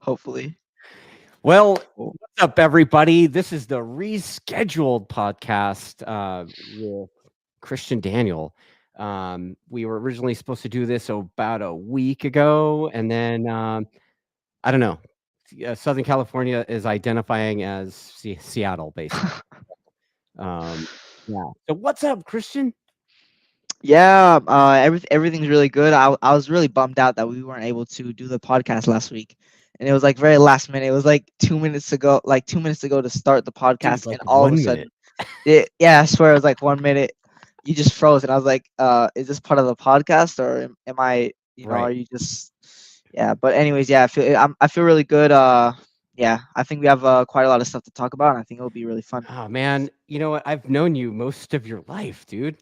hopefully. Well, Cool. what's up, everybody? This is the rescheduled podcast with Kristian Daniel. We were originally supposed to do this about a week ago, and then I don't know. Southern California is identifying as Seattle, basically. Um, yeah. So, what's up, Kristian? Yeah, everything's really good. I was really bummed out that we weren't able to do the podcast last week, and it was like very last minute. It was like 2 minutes ago, to start the podcast, Dude, like and all of a 1 minute. sudden, I swear it was like 1 minute. You just froze, and I was like, is this part of the podcast, or am I, are Right. you just, yeah? But anyways, yeah, I feel really good. Yeah, I think we have quite a lot of stuff to talk about, and I think it'll be really fun. Oh man, you know what? I've known you most of your life, dude.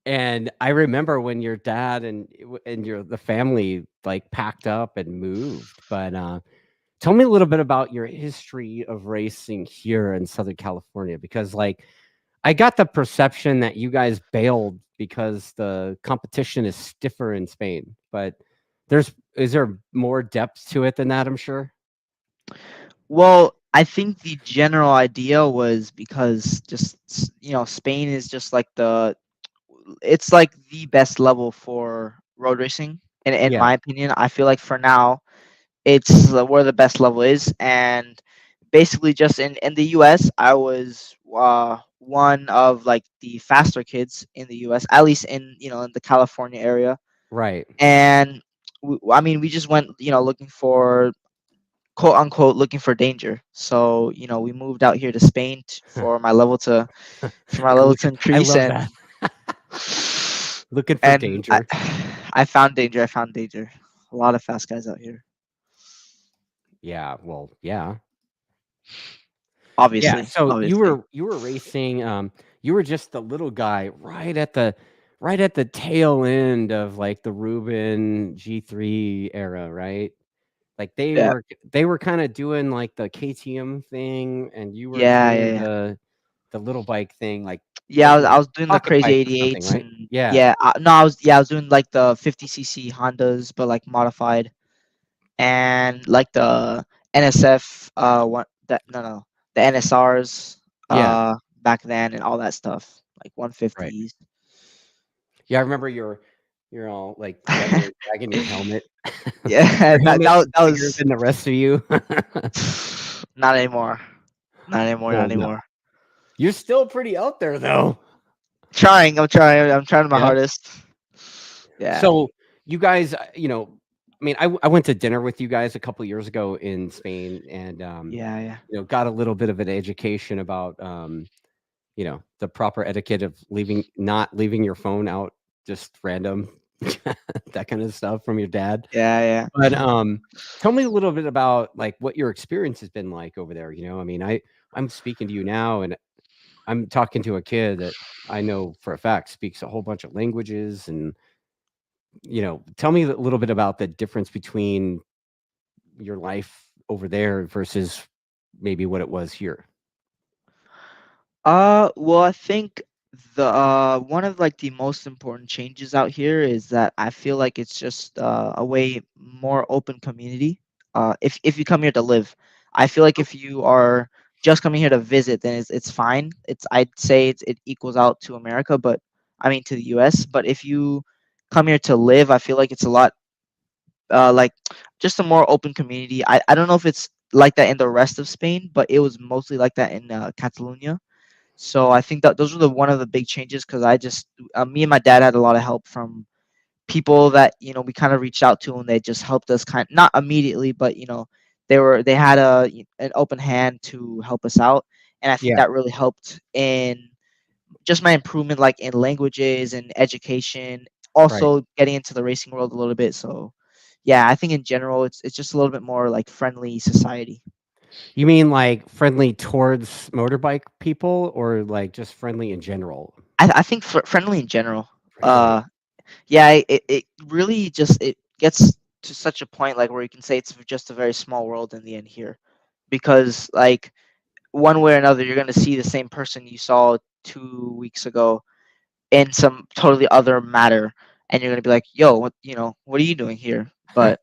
And I remember when your dad and the family like packed up and moved. But tell me a little bit about your history of racing here in Southern California, because like I got the perception that you guys bailed because the competition is stiffer in Spain. But is there more depth to it than that? I'm sure. Well, I think the general idea was because just Spain is just like it's like the best level for road racing. And in Yeah. my opinion, I feel like for now it's where the best level is. And basically, just in the U.S., I was one of like the faster kids in the U.S. At least in the California area. Right. And I mean, we just went looking for quote unquote looking for danger. So we moved out here to Spain for my level to I increase, love that. and Looking for and I, danger. I found danger. I found danger. A lot of fast guys out here, Yeah. Well, yeah. Yeah, obviously, so you obviously. were racing, you were just the little guy right at the tail end of, like, the Ruben G3 era, right? Like, Yeah, they were kinda doing, like, the KTM thing, and you were yeah, yeah, doing yeah. the little bike thing, like, Yeah, what I was, was I it? was doing the Pocket crazy bike or something, 88s, right? and Yeah, yeah, no, I was doing like the 50cc Hondas, but like modified, and like the NSF, what that no no the NSRs, yeah, back then, and all that stuff, like right. 150s. Yeah, I remember you're all, like, dragging your helmet. Yeah, Your that helmet that was, was that bigger was than the rest of you. not anymore. Not anymore. Not Well, no. anymore. You're still pretty out there, though. Trying. I'm trying my Yeah. hardest. Yeah. So you guys, I mean, I went to dinner with you guys a couple years ago in Spain, and Yeah. Yeah. got a little bit of an education about the proper etiquette of not leaving your phone out just random, that kind of stuff from your dad. Yeah. But Yeah. tell me a little bit about like what your experience has been like over there. I mean, I'm speaking to you now, and I'm talking to a kid that I know for a fact speaks a whole bunch of languages, and tell me a little bit about the difference between your life over there versus maybe what it was here. Well, I think the one of like the most important changes out here is that I feel like it's just a way more open community. If you come here to live, I feel like if you are just coming here to visit, then it's fine. I'd say it equals out to America, but I mean to the U.S. But if you come here to live, I feel like it's a lot like just a more open community. I don't know if it's like that in the rest of Spain, but it was mostly like that in Catalonia. So I think that those were the one of the big changes, because I just me and my dad had a lot of help from people that we kind of reached out to, and they just helped us not immediately, but they had an open hand to help us out, and I think Yeah, that really helped in just my improvement, like in languages and education, right. also getting into the racing world a little bit. So yeah, I think in general it's just a little bit more like friendly society. You mean like friendly towards motorbike people, or like just friendly in general? I think friendly in general. Really? Yeah, it really just it gets to such a point like where you can say it's just a very small world in the end here, because like one way or another you're gonna see the same person you saw 2 weeks ago in some totally other matter, and you're gonna be like, yo, what are you doing here? But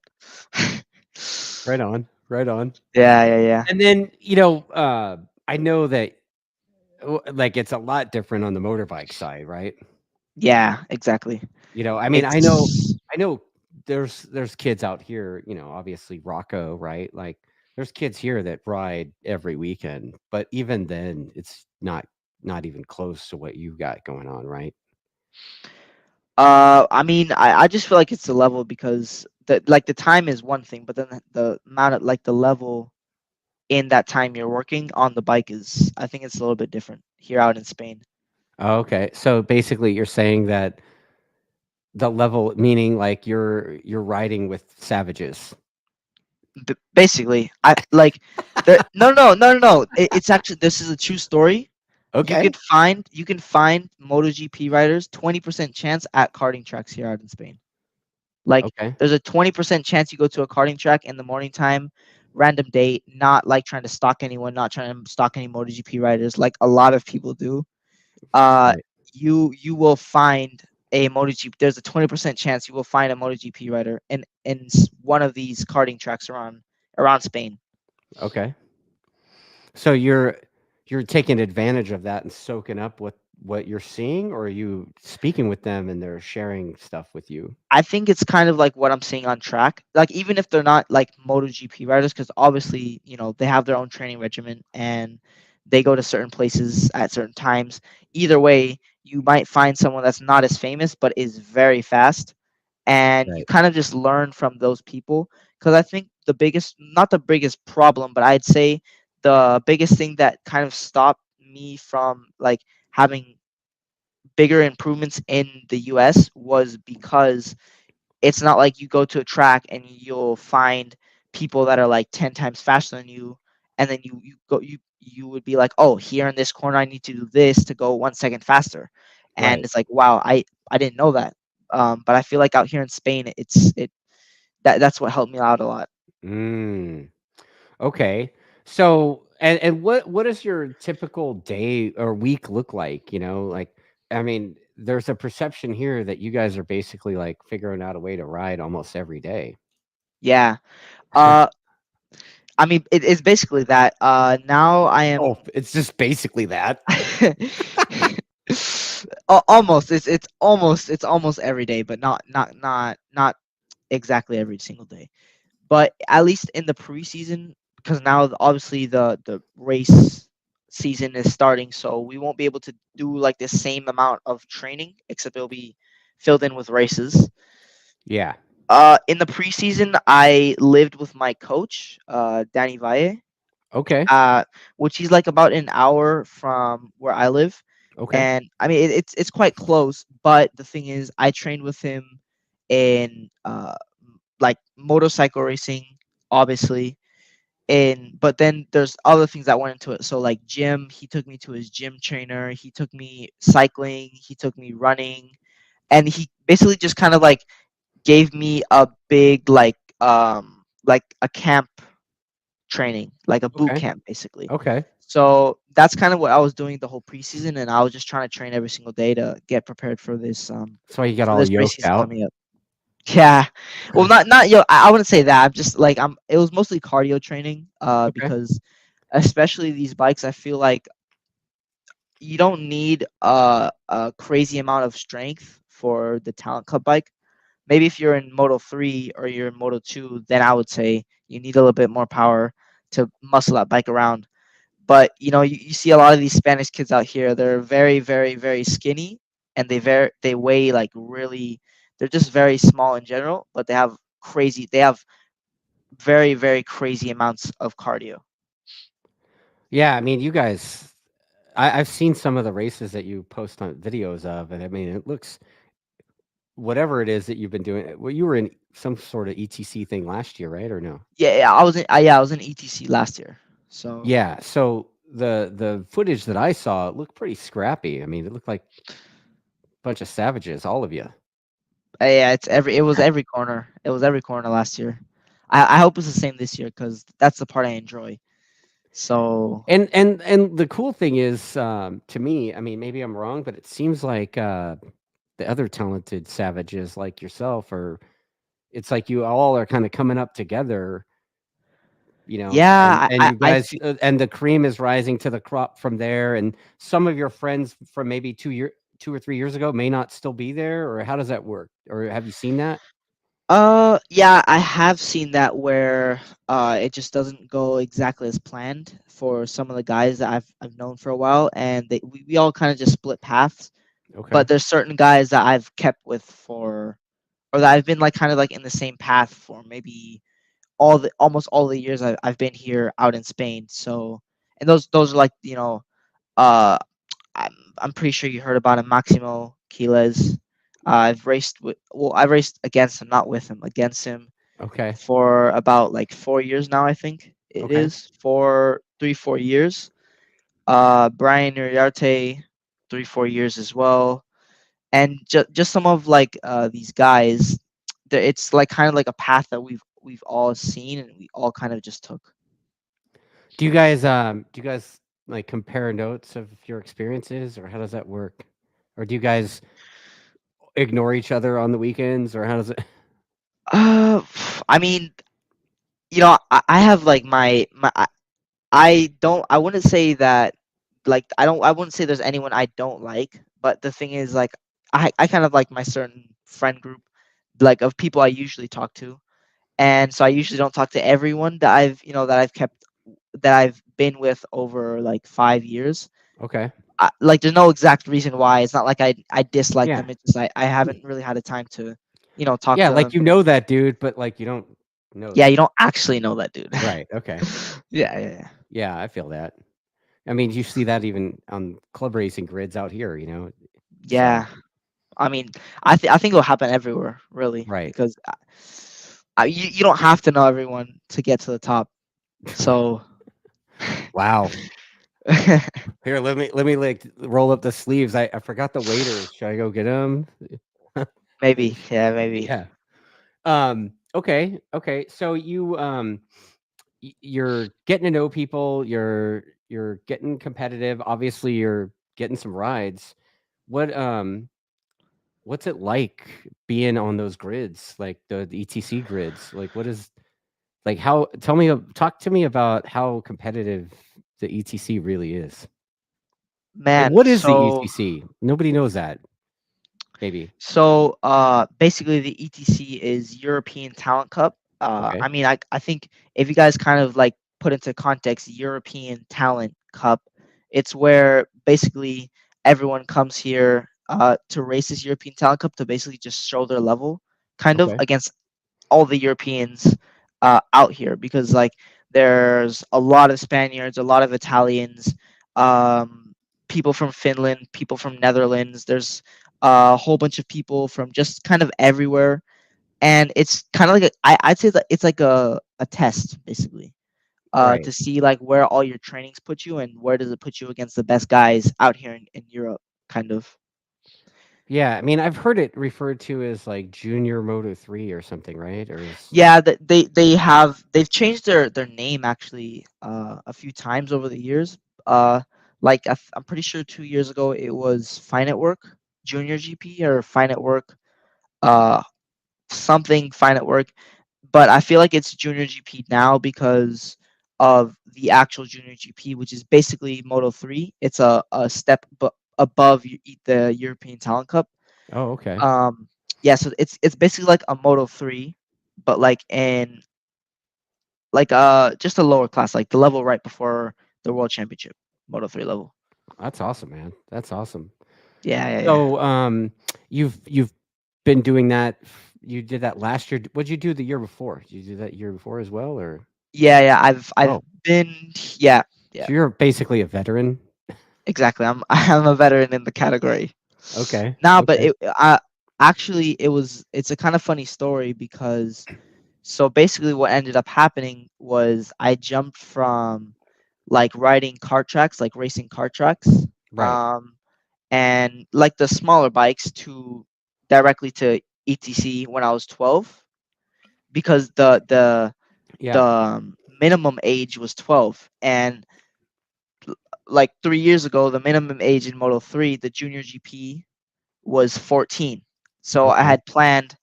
Right on. Right on. Yeah, yeah, yeah. And then, I know that like it's a lot different on the motorbike side, right? Yeah, exactly. I mean, It's I know there's kids out here, obviously Rocco, right? Like there's kids here that ride every weekend, but even then it's not even close to what you've got going on, right? I mean, I just feel like it's the level because the time is one thing, but then the amount of like the level in that time you're working on the bike is, I think it's a little bit different here out in Spain. Oh, okay. So basically you're saying that the level meaning like you're riding with savages. Basically, I like the no no no no no. It's actually, this is a true story. Okay. You can find MotoGP riders 20% chance at karting tracks here out in Spain. Like Okay. there's a 20% chance you go to a karting track in the morning time, random date, not like trying to stalk anyone, not trying to stalk any MotoGP riders, like a lot of people do. Uh, Right. you will find a MotoGP. There's a 20% chance you will find a MotoGP rider in one of these karting tracks around Spain. Okay. So you're taking advantage of that and soaking up what you're seeing, or are you speaking with them and they're sharing stuff with you? I think it's kind of like what I'm seeing on track. Like even if they're not like MotoGP riders, because obviously they have their own training regimen and they go to certain places at certain times. Either way, you might find someone that's not as famous but is very fast, and you Right. kind of just learn from those people. Because I think the biggest, not the biggest problem, but I'd say the biggest thing that kind of stopped me from like having bigger improvements in the US was because it's not like you go to a track and you'll find people that are like 10 times faster than you, and then you would be like, oh, here in this corner I need to do this to go 1 second faster, and Right. it's like, wow, I didn't know that. But I feel like out here in Spain, that's what helped me out a lot. Mm. Okay. So and what does your typical day or week look like? Like I mean, there's a perception here that you guys are basically like figuring out a way to ride almost every day. Yeah. uh I mean, it's basically that. Now I Oh, am it's just basically that. almost, it's almost every day, but not exactly every single day. But at least in the preseason, because now obviously the race season is starting, so we won't be able to do like the same amount of training, except it'll be filled in with races. Yeah. In the preseason, I lived with my coach, Danny Valle, Okay. uh, which he's like about an hour from where I live. Okay. And I mean, it's quite close, but the thing is, I trained with him in like motorcycle racing, obviously. And but then there's other things that went into it. So like gym, he took me to his gym trainer. He took me cycling. He took me running, and he basically just kind of like gave me a big like a camp training, like a boot Okay. camp basically. Okay. So that's kind of what I was doing the whole preseason, and I was just trying to train every single day to get prepared That's why you got for all this race yoked season out. coming up. Yeah. Well, not yo. I wouldn't say that. I'm just like I'm. It was mostly cardio training. Okay. Because especially these bikes, I feel like you don't need a crazy amount of strength for the Talent Club bike. Maybe if you're in Moto 3 or you're in Moto 2, then I would say you need a little bit more power to muscle that bike around. But you see a lot of these Spanish kids out here. They're very, very, very skinny, and they weigh like really. They're just very small in general, but they have crazy. They have very, very crazy amounts of cardio. Yeah, I mean, you guys I've seen some of the races that you post on videos of, and I mean, it looks whatever it is that you've been doing. Well, you were in some sort of ETC thing last year, right? Or no? Yeah, yeah, I was in ETC last year. So Yeah. So the footage that I saw, it looked pretty scrappy. I mean, it looked like a bunch of savages, all of you. yeah, it was every corner. It was every corner last year. I hope it's the same this year because that's the part I enjoy. So And the cool thing is, to me, I mean, maybe I'm wrong, but it seems like the other talented savages like yourself are. It's like you all are kind of coming up together Yeah, and you guys, and the cream is rising to the crop from there, and some of your friends from maybe 2 or 3 years ago may not still be there, or how does that work? Or have you seen that? yeah, I have seen that where it just doesn't go exactly as planned for some of the guys that I've known for a while, and we all kind of just split paths. But Okay. there's certain guys that I've kept with for, or that I've been like kind of like in the same path for maybe almost all the years I've been here out in Spain. So, and those are like, uh I'm pretty sure you heard about him, Maximo Quiles. I've raced against him, not with him, against him Okay. for about like 4 years now. I think it Okay. is for 3 4 years. Brian Uriarte, 3 4 years as well, and just some of like these guys. It's like kind of like a path that we've all seen and we all kind of just took. Do you guys, like, compare notes of your experiences, or how does that work? Or do you guys ignore each other on the weekends, or how does it Uh, I mean, I have like I don't I wouldn't say that like I wouldn't say there's anyone I don't like, but the thing is like I kind of like my certain friend group like of people I usually talk to. And so I usually don't talk to everyone that I've been with over like 5 years. Okay. Like there's no exact reason why. It's not like I dislike Yeah. them. It's just I haven't really had a time to, talk Yeah, to like, them. you know that dude, but, like, you don't know Yeah, you them. don't actually know that dude. Right, okay. Yeah, yeah, yeah. Yeah, I feel that. I mean, you see that even on club racing grids out here, so Yeah. I mean, I think it'll happen everywhere, really, right. because you don't have to know everyone to get to the top. So Wow. Here, let me, like, roll up the sleeves. I forgot the waiters. Should I go get them? maybe, yeah, maybe. Yeah. Okay, okay. So you're getting to know people, you're getting competitive. Obviously, you're getting some rides. What what's it like being on those grids, like the ETC grids? Like, what is like how talk to me about how competitive the ETC really is. Like, Man, what is the so ETC? Nobody knows that. Maybe. basically the ETC is European Talent Cup. Okay. I mean, I think if you guys kind of like put into context European Talent Cup, it's where basically everyone comes here to race this European Talent Cup to basically just show their level, kind of Okay. against all the Europeans out here because like there's a lot of Spaniards, a lot of Italians, um, people from Finland, people from Netherlands. There's a whole bunch of people from just kind of everywhere, and it's kind of like I'd say that it's like a test basically Right. to see like where all your trainings put you and where does it put you against the best guys out here in Europe, kind of. Yeah, I mean, I've heard it referred to as like Junior Moto 3 or something, right? Or is Yeah, they've changed their name actually a few times over the years. Like I'm pretty sure 2 years ago it was Fine at Work Junior GP or Fine at Work, uh, something Fine at Work. But I feel like it's Junior GP now because of the actual Junior GP, which is basically Moto 3. It's a step above the European Talent Cup. Oh, okay. Um, yeah, so it's basically like a Moto 3, but like in like just a lower class, like the level right before the World Championship, Moto 3 level. That's awesome, man. That's awesome. Yeah, yeah, yeah. So, you've been doing that. You did that last year. What'd you do the year before? Did you do that year before as well, or? Yeah, yeah. I've Oh, been yeah, yeah. so you're basically a veteran. Exactly. I'm a veteran in the category. Okay. Nah, but Okay. actually it's a kind of funny story because so basically what ended up happening was I jumped from like riding kart tracks, like racing kart tracks, Right. um, and like the smaller bikes to directly to ETC when I was 12 because the Yeah. minimum age was 12, and like 3 years ago the minimum age in Moto 3 the junior GP was 14. So I Okay. had planned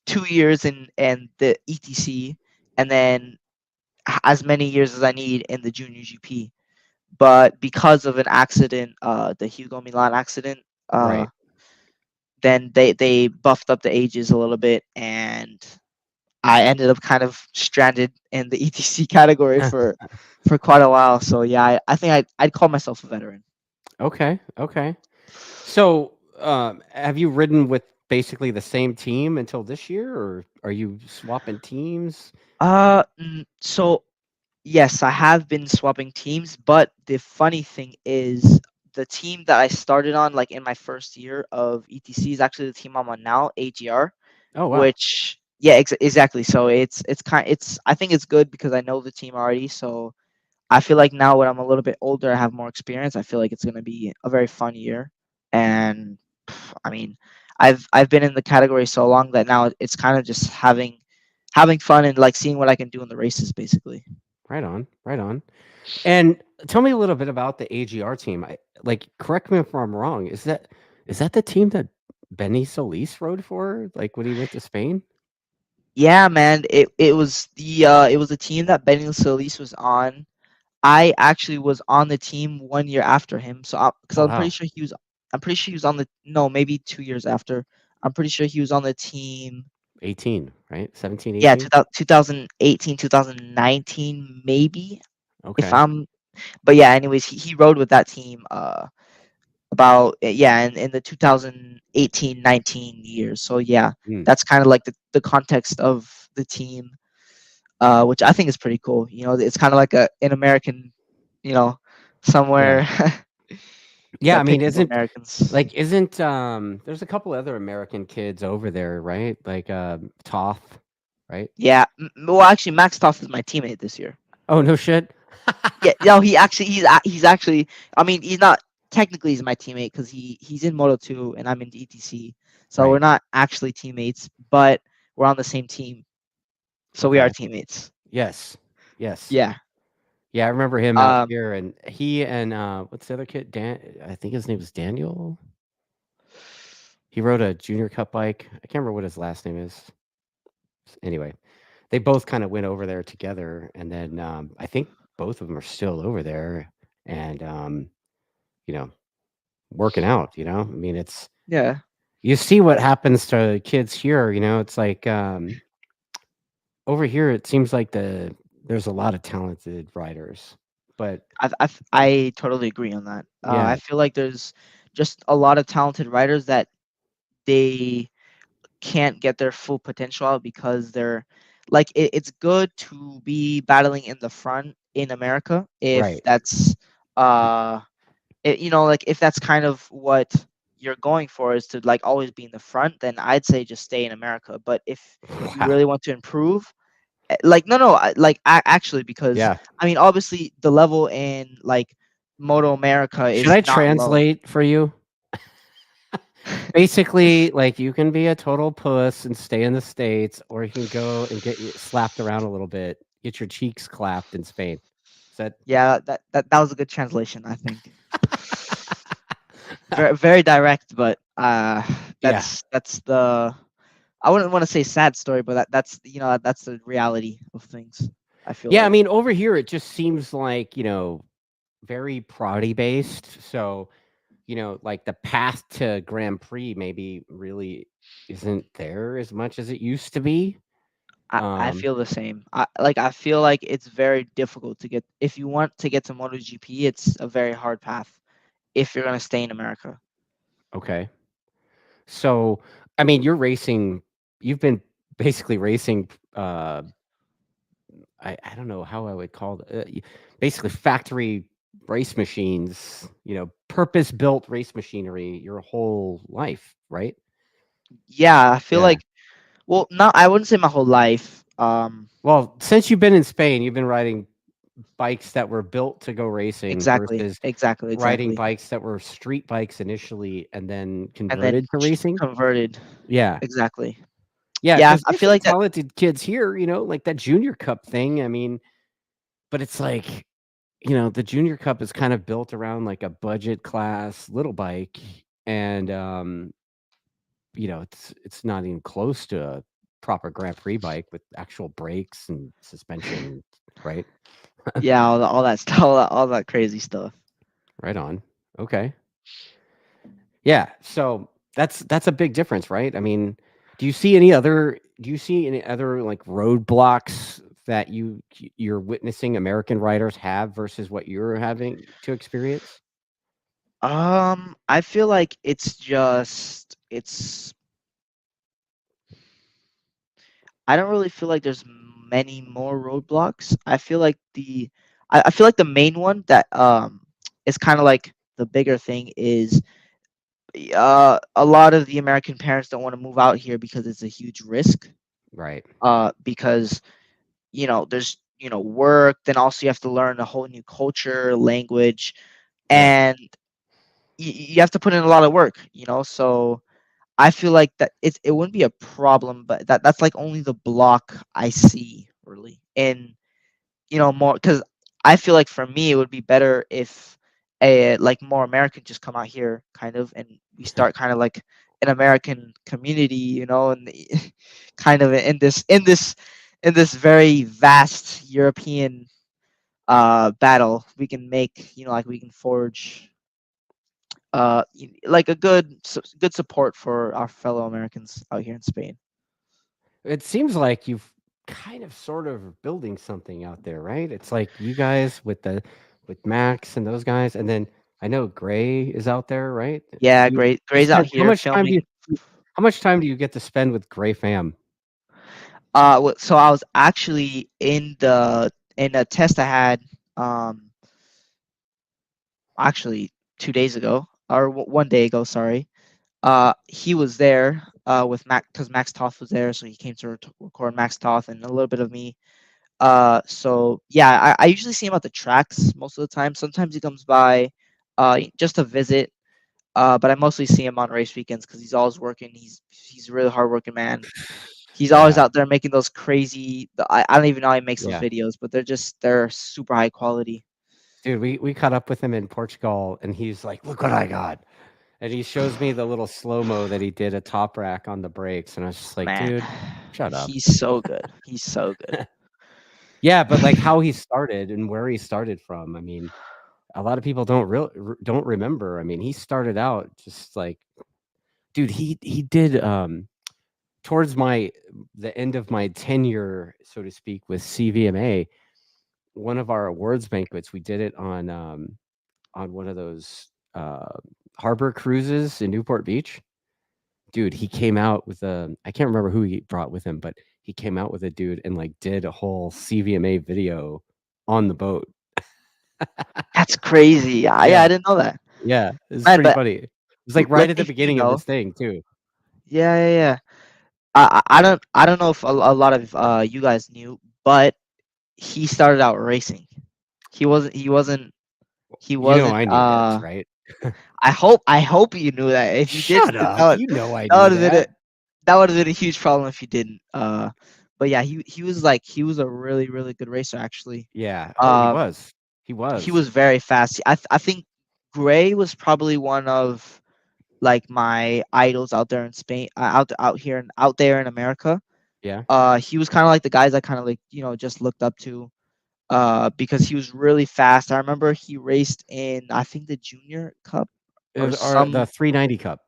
2 years in the ETC, and then as many years as I need in the junior GP. But because of an accident, the Hugo Milan accident, uh, Right. then they buffed up the ages a little bit, and I ended up kind of stranded in the ETC category for quite a while. So yeah, I think I'd call myself a veteran. Okay. Okay. So, have you ridden with basically the same team until this year, or are you swapping teams? So yes, I have been swapping teams, but the funny thing is the team that I started on like in my first year of ETC is actually the team I'm on now, AGR, Oh wow. which yeah, exactly. So it's I think it's good because I know the team already. So I feel like now when I'm a little bit older, I have more experience. I feel like it's gonna be a very fun year, and I mean, I've been in the category so long that now it's kind of just having fun and like seeing what I can do in the races, basically. Right on. Right on. And tell me a little bit about the AGR team. Like, correct me if I'm wrong. Is that the team that Benny Solis rode for? Like when he went to Spain? Yeah, man, it was a team that Benny Solis was on. I actually was on the team 1 year after him, so because Oh wow. I'm pretty sure he was on the no, maybe 2 years after. I'm pretty sure he was on the team. 18, right? 17, Yeah, 18. 2018, 2019, maybe. If Okay. I'm, but yeah. Anyways, he rode with that team. About yeah, in the 2018-19 years. So yeah, Mm, that's kind of like the context of the team, which I think is pretty cool. You know, it's kind of like an American, you know, yeah. somewhere Yeah, I that mean, picked up Americans. isn't there's a couple other American kids over there, right? Like Toth, right? Yeah. Well, actually, Max Toff is my teammate this year. Oh, no shit. Yeah. No, he's actually. I mean, he's not technically he's my teammate because he's in Moto 2 and I'm in ETC. So we're Right. not actually teammates, but we're on the same team. So we are Okay. teammates. Yes. Yes. Yeah. Yeah, I remember him out Um. here, and he and what's the other kid? I think his name was Daniel. He rode a junior cup bike. I can't remember what his last name is. Anyway, they both kind of went over there together, and then I think both of them are still over there, and you know, working out. I mean, Yeah. you see what happens to kids here. It's like over here. It seems like there's a lot of talented riders, but I totally agree on that. I yeah, feel like there's just a lot of talented riders that they can't get their full potential out because they're like it's good to be battling in the front in America if right. that's like if that's kind of what you're going for is to like always be in the front, then I'd say just stay in America. But if you Wow. really want to improve, like no, actually, because Yeah. I mean obviously the level in like Moto America Should is I not low. translate for you? Basically, like, you can be a total puss and stay in the States, or you can go and get you slapped around a little bit, get your cheeks clapped in Spain. Is that Yeah, that was a good translation, I think. Very very direct, but Yeah. that's the I wouldn't want to say sad story, but that's that's the reality of things. I feel Yeah, I like mean, over here, it just seems like, very proddy based, so, like, the path to Grand Prix maybe really isn't there as much as it used to be. I Um, feel the same. I feel like it's very difficult to get if you want to get to MotoGP, it's a very hard path if you're gonna stay in America. okay. So, I mean, you've been basically racing, I don't know how I would call it. Basically, factory race machines, purpose built race machinery your whole life, right? Yeah, I feel Yeah. like well, not I wouldn't say my whole life. Well, since you've been in Spain, you've been riding bikes that were built to go racing Exactly, versus exactly, riding exactly. bikes that were street bikes initially and then And then converted to racing. converted. Yeah. Exactly. Yeah. Yeah, Because I there's feel some like that. talented kids here, like that junior cup thing. I mean, but it's like, the junior cup is kind of built around like a budget class little bike, and it's not even close to proper Grand Prix bike with actual brakes and suspension, right? Yeah, all that stuff, all that crazy stuff. Right on. Okay. Yeah. So that's a big difference, right? I mean, do you see any other like roadblocks that you're witnessing American riders have versus what you're having to experience? I feel like it's I don't really feel like there's many more roadblocks. I feel like the main one that is kind of like the bigger thing is a lot of the American parents don't want to move out here because it's a huge risk. Right. Because there's work, then also you have to learn a whole new culture, language, Yeah. and you have to put in a lot of work. So I feel like that it wouldn't be a problem, but that's like only the block I see really. And more because I feel like for me it would be better if a like more Americans just come out here kind of and we start kind of like an American community, and kind of in this very vast European battle we can make, like we can forge like a good support for our fellow Americans out here in Spain. It seems like you've kind of sort of building something out there, right? It's like you guys with Max and those guys, and then I know Gray is out there, right? Yeah, You great. you Gray's out spend here filming. how much time do you get to spend with Gray fam? So I was actually in a test I had um actually 2 days ago or one day ago. Sorry. He was there with Max because Max Toth was there, so he came to record Max Toth and a little bit of me. So yeah, I usually see him at the tracks most of the time. Sometimes he comes by, just to visit. But I mostly see him on race weekends because he's always working. He's a really hardworking man. He's always Yeah, out there making those crazy. I don't even know how he makes those yeah. videos, but they're super high quality. Dude, we caught up with him in Portugal, and he's like, "Look what I got." And he shows me the little slow-mo that he did a top rack on the brakes, and I was just like, Man, "Dude, shut up." he's so good. He's so good. Yeah, but, like, how he started and where he started from, I mean, a lot of people don't remember. I mean, he started out just like dude, he did, towards the end of my tenure, so to speak, with CVMA, one of our awards banquets, we did it on one of those, harbor cruises in Newport Beach. Dude, he came out with a I can't remember who he brought with him, but he came out with a dude and, like, did a whole CVMA video on the boat. That's crazy. Yeah, Yeah, I didn't know that. yeah, it's Man, pretty but funny. It was, like, right let at me the if you beginning of know. his thing too. Yeah, yeah, yeah. I don't know if a lot of you guys knew, but he started out racing. He wasn't he wasn't he You know wasn't I knew this, right? I hope you knew that. If you Shut didn't, then up, you know I that knew would have been that. a huge problem if you didn't. But yeah, he was a really really good racer actually. Yeah, oh, he Uh, was. He he was. was very fast. I think Gray was probably one of like my idols out there in Spain, out here and out there in America. Yeah. He was kind of like the guys I kind of like just looked up to. Because he was really fast. I remember he raced in I think the Junior Cup or Or some the 390 Cup.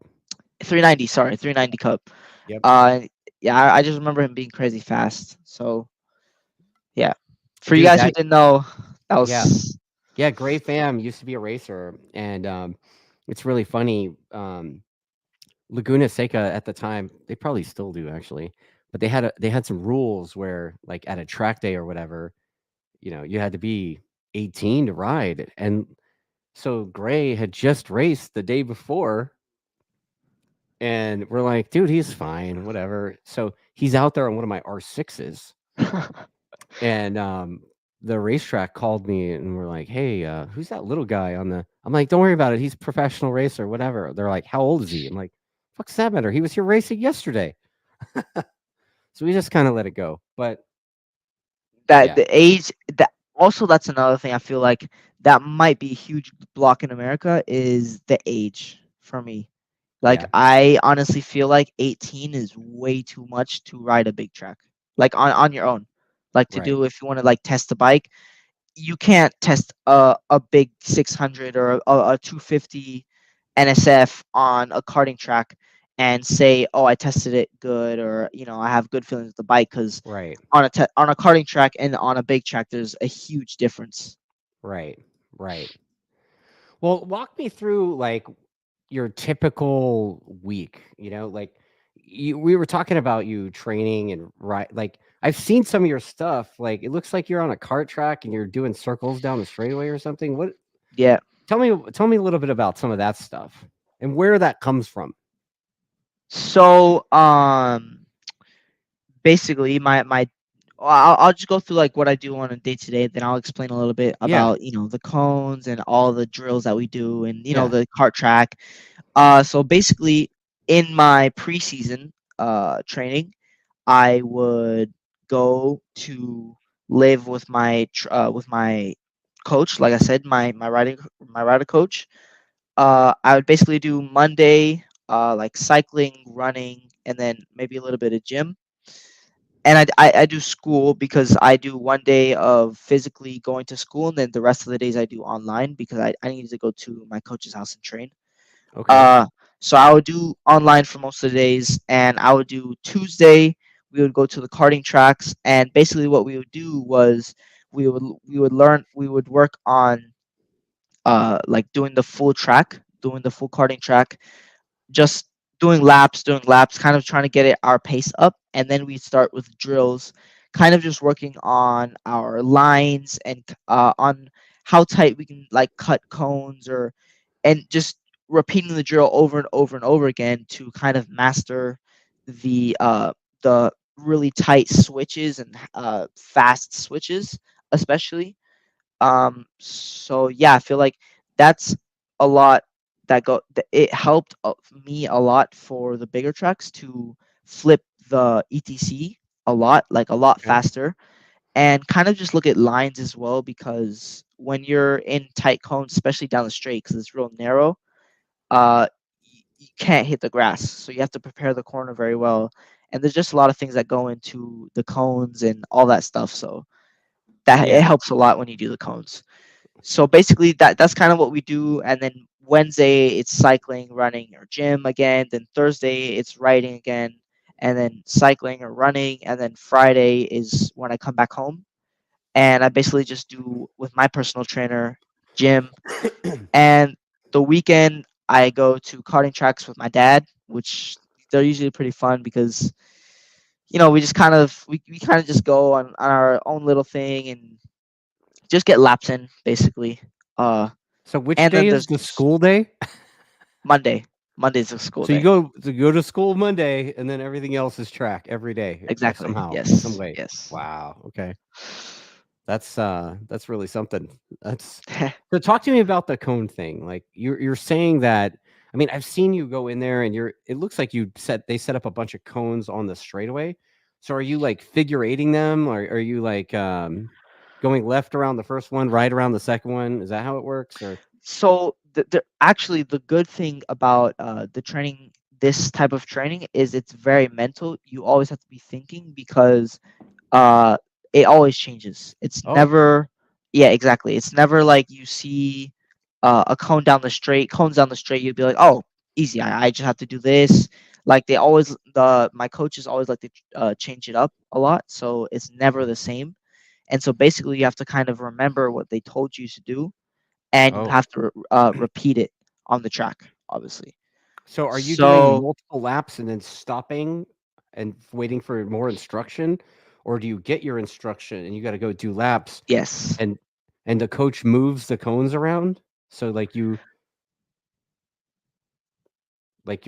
390. Sorry, 390 Cup. Yep. Uh, yeah, I just remember him being crazy fast. So yeah, for you Dude, guys who that didn't know, that yeah. was Yeah, Gray Fam used to be a racer, and, it's really funny, Laguna Seca at the time, they probably still do actually, but they had some rules where, like, at a track day or whatever, you had to be 18 to ride, and so Gray had just raced the day before, and we're like, "Dude, he's fine, whatever." So, he's out there on one of my R6s, and, the racetrack called me and we're like, "Hey, who's that little guy on the" I'm like, "Don't worry about it, he's a professional racer, whatever." They're like, "How old is he?" I'm like, "Fuck's that matter? He was here racing yesterday." So we just kinda let it go, but that yeah. the age that also that's another thing I feel like that might be a huge block in America is the age for me. Like Yeah. I honestly feel like 18 is way too much to ride a big track. Like on your own. Like to Right. do if you want to like test the bike, you can't test a big 600 or a 250 NSF on a karting track and say, "Oh, I tested it good," or I have good feelings with the bike because Right. on a karting track and on a big track, there's a huge difference. Right. Right. Well, walk me through like your typical week, like we were talking about you training and right like I've seen some of your stuff. Like it looks like you're on a kart track and you're doing circles down the straightaway or something. What Yeah. tell me a little bit about some of that stuff and where that comes from. So, basically, I'll just go through like what I do on a day to day. Then I'll explain a little bit Yeah. about the cones and all the drills that we do, and Yeah. the kart track. So basically, in my preseason training, I would go to live with my coach. Like I said, my rider coach. I would basically do Monday, like cycling, running, and then maybe a little bit of gym. And I do school because I do one day of physically going to school, and then the rest of the days I do online because I need to go to my coach's house and train. Okay. Uh, so I would do online for most of the days, and I would do Tuesday. We would go to the karting tracks, and basically what we would do was we would work on like doing the full karting track, just doing laps, kind of trying to get our pace up, and then we start with drills, kind of just working on our lines and on how tight we can like cut cones or and just repeating the drill over and over and over again to kind of master the really tight switches and fast switches, especially. So yeah, I feel like that's a lot it helped me a lot for the bigger trucks to flip the ETC a lot, like a lot Okay. faster, and kind of just look at lines as well because when you're in tight cones, especially down the straight, because it's real narrow, you can't hit the grass, so you have to prepare the corner very well. And there's just a lot of things that go into the cones and all that stuff. So that it Yeah. helps a lot when you do the cones. So basically that's kind of what we do, and then Wednesday it's cycling, running, or gym again. Then Thursday it's riding again, and then cycling or running, and then Friday is when I come back home, and I basically just do with my personal trainer, gym, and the weekend I go to karting tracks with my dad, which they're usually pretty fun because we just we kind of just go on our own little thing and just get laps in basically. Uh, So which and then day is there's the school day? Monday. Monday's a school So you day. go to school Monday, and then everything else is track every day, Exactly. somehow, in some Yes. way. Yes. Wow. Okay. That's really something. That's so talk to me about the cone thing. Like you're saying that. I mean, I've seen you go in there, and it looks like they set up a bunch of cones on the straightaway. So are you like figure eighting them, or are you like going left around the first one, right around the second one? Is that how it works? Or So actually the good thing about the training, this type of training, is it's very mental. You always have to be thinking because uh it always changes. It's oh never yeah, exactly. It's never like you see a cones down the straight, you'd be like, oh, easy. I just have to do this. Like my coaches always like to change it up a lot, so it's never the same. And so basically, you have to kind of remember what they told you to do, and you oh, have to repeat it on the track, obviously. so are you doing So multiple laps and then stopping and waiting for more instruction, or do you get your instruction and you got to go do laps yes. and the coach moves the cones around? So like you're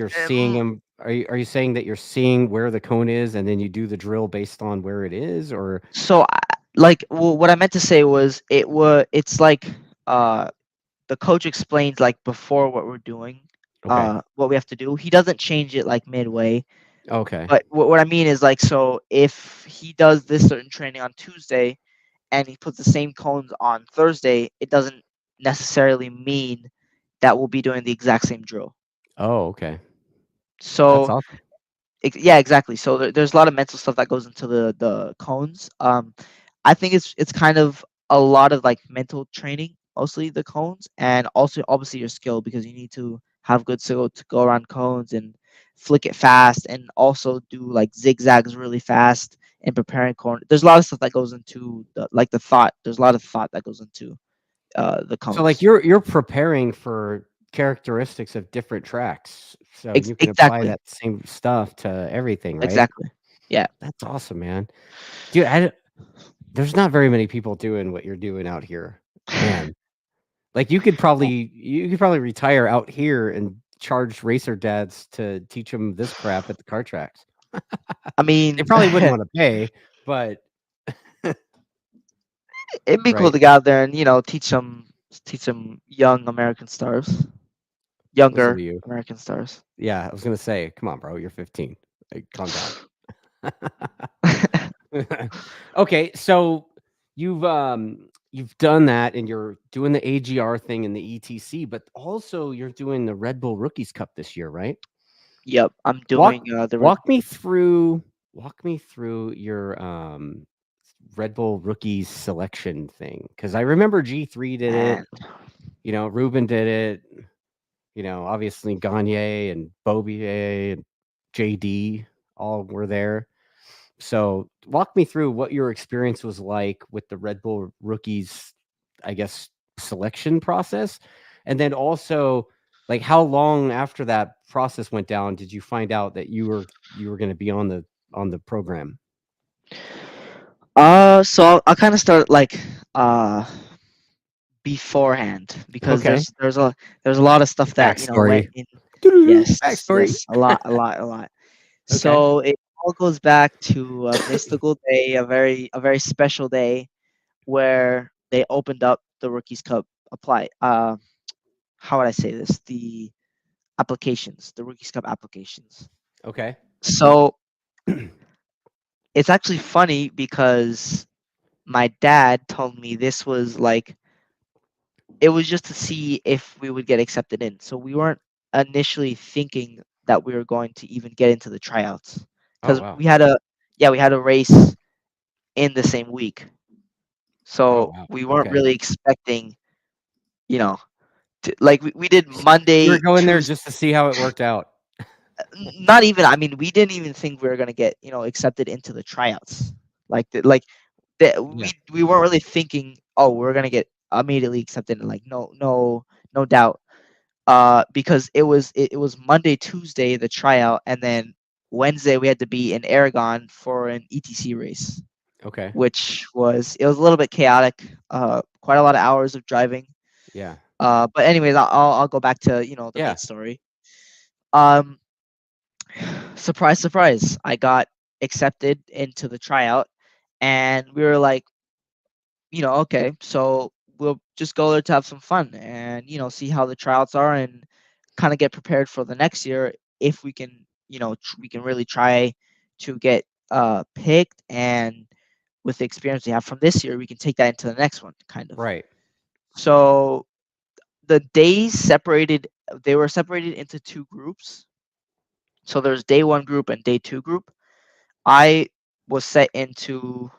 seeing Um, them. Are you saying that you're seeing where the cone is and then you do the drill based on where it is, or what I meant to say was it's like uh the coach explains like before what we're doing, okay, what we have to do. He doesn't change it like midway. okay, But what I mean is like, so if he does this certain training on Tuesday and he puts the same cones on Thursday, it doesn't necessarily mean that we'll be doing the exact same drill. oh, okay, So That's awesome. yeah, exactly. So there's a lot of mental stuff that goes into the cones. I think it's kind of a lot of like mental training, mostly the cones, and also obviously your skill because you need to have good skill to go around cones and flick it fast, and also do like zigzags really fast and preparing cone. There's a lot of stuff that goes into the thought. There's a lot of thought that goes into the So, like, cones. you're preparing for characteristics of different tracks, so you can apply Exactly, that same stuff to everything, right? exactly. Yeah. That's awesome, man. Dude, there's not very many people doing what you're doing out here, man. Like, you could probably retire out here and charge racer dads to teach them this crap at the car tracks. I They mean, probably wouldn't wanna pay, but it'd be cool right? to get out there and teach some young American stars, Listen to younger you. American stars. Yeah, I was gonna say, "Come on, bro, you're 15. Like, calm down." Okay, so you've done that and you're doing the AGR thing and the ETC, but also you're doing the Red Bull Rookies Cup this year, right? Yep, I'm doing Walk the Red. walk me through your Red Bull Rookies selection thing because I remember G3 did it, Man, Ruben did it, obviously Gagne and Bobier and JD all were there. So walk me through what your experience was like with the Red Bull Rookies, I guess, selection process. And then also like how long after that process went down did you find out that you were going to be on the program? so I'll kind of start like uh beforehand because Okay. there's a lot of stuff that went Backstory. in. Doo-doo-doo, Yes, backstory. yes, a lot, a lot, a lot. Okay. So it all goes back to a mystical day, a very special day where they opened up the Rookies Cup apply. How would I say this? The applications, the Rookies Cup applications. Okay. So it's actually funny because my dad told me this was like it was just to see if we would get accepted in. So we weren't initially thinking that we were going to even get into the tryouts Oh because wow. we had a race in the same week. Oh So wow. we weren't Okay. really expecting, you know, like we did You were Monday, going there Tuesday. just to see how it worked out. Not even. I mean, we didn't even think we were gonna get accepted into the tryouts. We Yeah. we weren't really thinking, oh, we're gonna get immediately accepted. Like no, no, no doubt. Because it was Monday, Tuesday the tryout, and then Wednesday we had to be in Aragon for an ETC race, Okay. which it was a little bit chaotic. Quite a lot of hours of driving. Yeah. But anyways, I'll go back to the Yeah. main story. Um, surprise, surprise, I got accepted into the tryout, and we were like, okay, so we'll just go there to have some fun and see how the tryouts are and kind of get prepared for the next year if we can, we can really try to get picked, and with the experience we have from this year, we can take that into the next one, kind of. Right. So the days separated, they were separated into two groups. So there's day one group and day two group. I was set into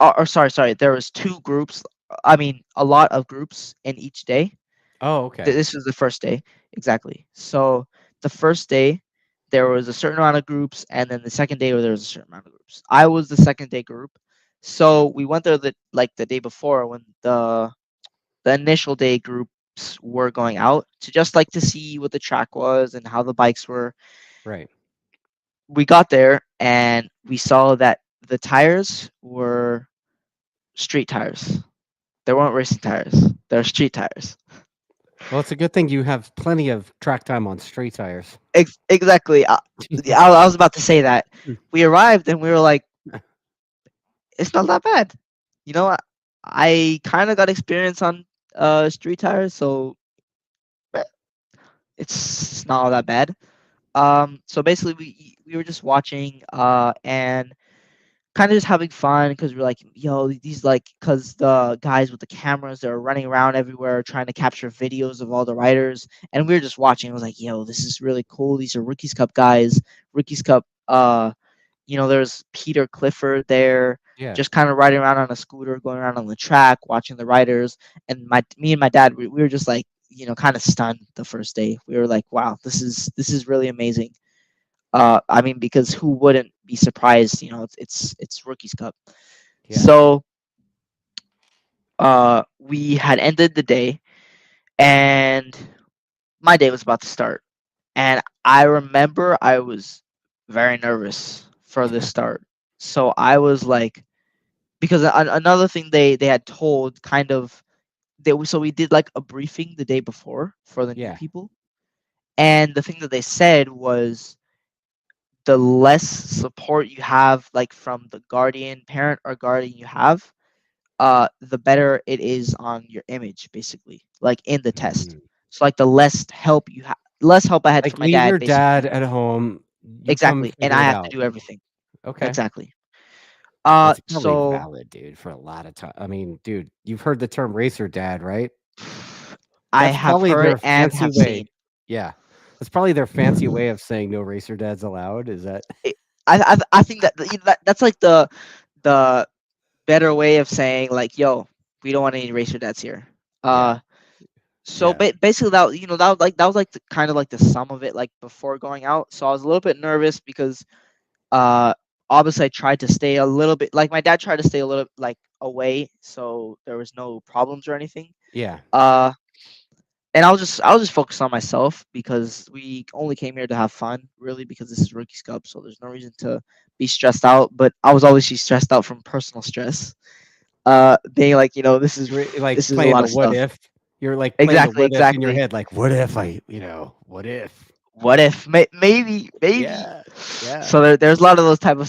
or sorry, there was two groups. I mean, a lot of groups in each day. Oh, okay. This was the first day, exactly. So the first day, there was a certain amount of groups, and then the second day, there was a certain amount of groups. I was the second day group, so we went there the day before when the initial day groups were going out to just like to see what the track was and how the bikes were. Right. We got there and we saw that the tires were street tires. They weren't racing tires. They're street tires. Well, it's a good thing you have plenty of track time on straight tires. Exactly. I was about to say that. We arrived and we were like, it's not that bad. You know, I kind of got experience on street tires, so eh, it's not all that bad. So basically, we were just watching, and kind of just having fun because we're like, yo, these like, because the guys with the cameras, they're running around everywhere trying to capture videos of all the riders, and we were just watching. I was like, yo, this is really cool. These are Rookies Cup guys. Rookies Cup. There's Peter Clifford there, Yeah. just kind of riding around on a scooter, going around on the track, watching the riders, and me and my dad, we were just like, kind of stunned the first day. We were like, wow, this is really amazing. I mean, because who wouldn't be surprised? It's Rookies Cup. Yeah. So we had ended the day, and my day was about to start. And I remember I was very nervous for the start. So I was like, because another thing they had told kind of so we did like a briefing the day before for the new Yeah. people, and the thing that they said was the less support you have, like from the parent or guardian you have, the better it is on your image, basically, like in the test. Mm. So like the less help I had Like, from my leave dad, your dad basically. at home, you come Exactly, and figure I it have to out. do everything. Okay. Exactly. That's probably So valid, dude, for a lot of time. I mean, dude, you've heard the term racer dad, right? I That's have probably heard their and fancy have seen. way. Yeah. That's probably their fancy way of saying no racer dads allowed, is that It, I think that's like the better way of saying like, yo, we don't want any racer dads here. Yeah. Uh, so Yeah. basically that was like the kind of like the sum of it, like before going out. So I was a little bit nervous because uh obviously I tried to stay a little bit, like my dad tried to stay a little like away, so there was no problems or anything. Yeah. Uh, and I was just focused on myself because we only came here to have fun, really, because this is Rookies Cup, so there's no reason to be stressed out. But I was obviously stressed out from personal stress. Being like, You were, like, this is a playing lot the of what stuff. if. You're, like, playing the Exactly, what if in your exactly. head, like, "What if what if?" What if? Maybe. Yeah. Yeah. So there's a lot of those type of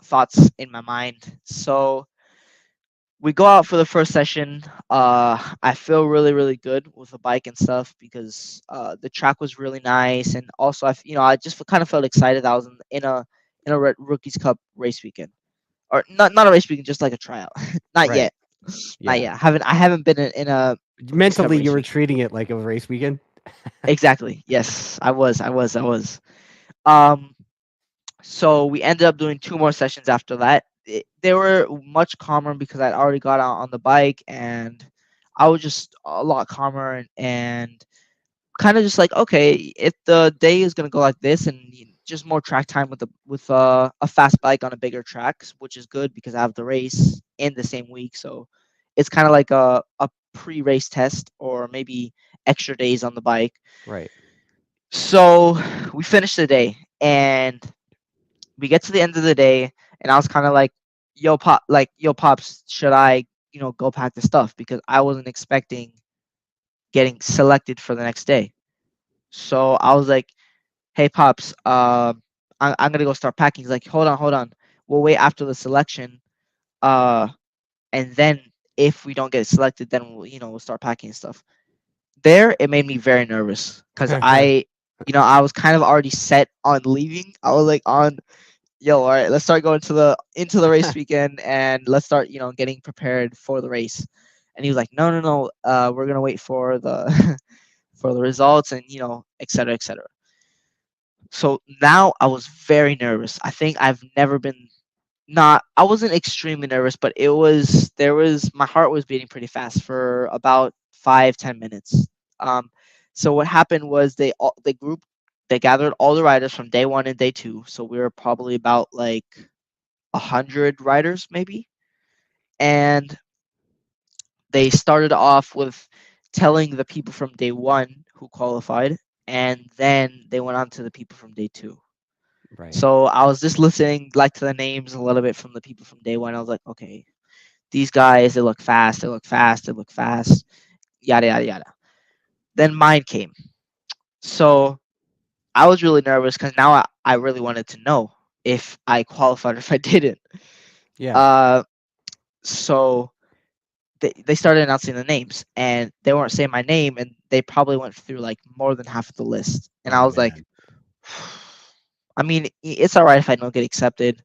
thoughts in my mind. So we go out for the first session. I feel really, really good with the bike and stuff because the track was really nice, and also I just kind of felt excited. I was in a Rookies Cup race weekend, or not a race weekend, just like a tryout. Not Right. yet, not Yeah. yet. I haven't been in a Rookies Cup Mentally, you race were weekend. treating it like a race weekend? Exactly. Yes, I was. Um, So we ended up doing two more sessions after that. They were much calmer because I'd already got out on the bike, and I was just a lot calmer, and kind of just like, okay, if the day is gonna go like this, and just more track time with a fast bike on a bigger track, which is good because I have the race in the same week, so it's kind of like a pre-race test or maybe extra days on the bike. Right. So we finished the day, and we get to the end of the day, and I was kind of like, yo pops, should I, go pack the stuff, because I wasn't expecting getting selected for the next day. So I was like, hey pops, I'm gonna go start packing. He's like, hold on, we'll wait after the selection, uh, and then if we don't get selected, then we'll start packing and stuff. There, it made me very nervous because I was kind of already set on leaving. I was like on, yo, all right, let's start going into the race weekend, and let's start, getting prepared for the race. And he was like, no, no, no, we're gonna wait for the for the results, and et cetera, et cetera. So now I was very nervous. I think I've never been not. I wasn't extremely nervous, but my heart was beating pretty fast for about 5-10 minutes. Um, so what happened was they gathered all the riders from day one and day two. So we were probably about like 100 riders maybe, and they started off with telling the people from day one who qualified, and then they went on to the people from day two. Right. So I was just listening like to the names a little bit from the people from day one. I was like, okay, these guys, they look fast, they look fast, they look fast, yada yada yada. Then mine came. So I was really nervous because now I really wanted to know if I qualified or if I didn't. Yeah. Uh so they started announcing the names, and they weren't saying my name, and they probably went through like more than half of the list, and I Oh, was like, man. I mean, it's all right if I don't get accepted.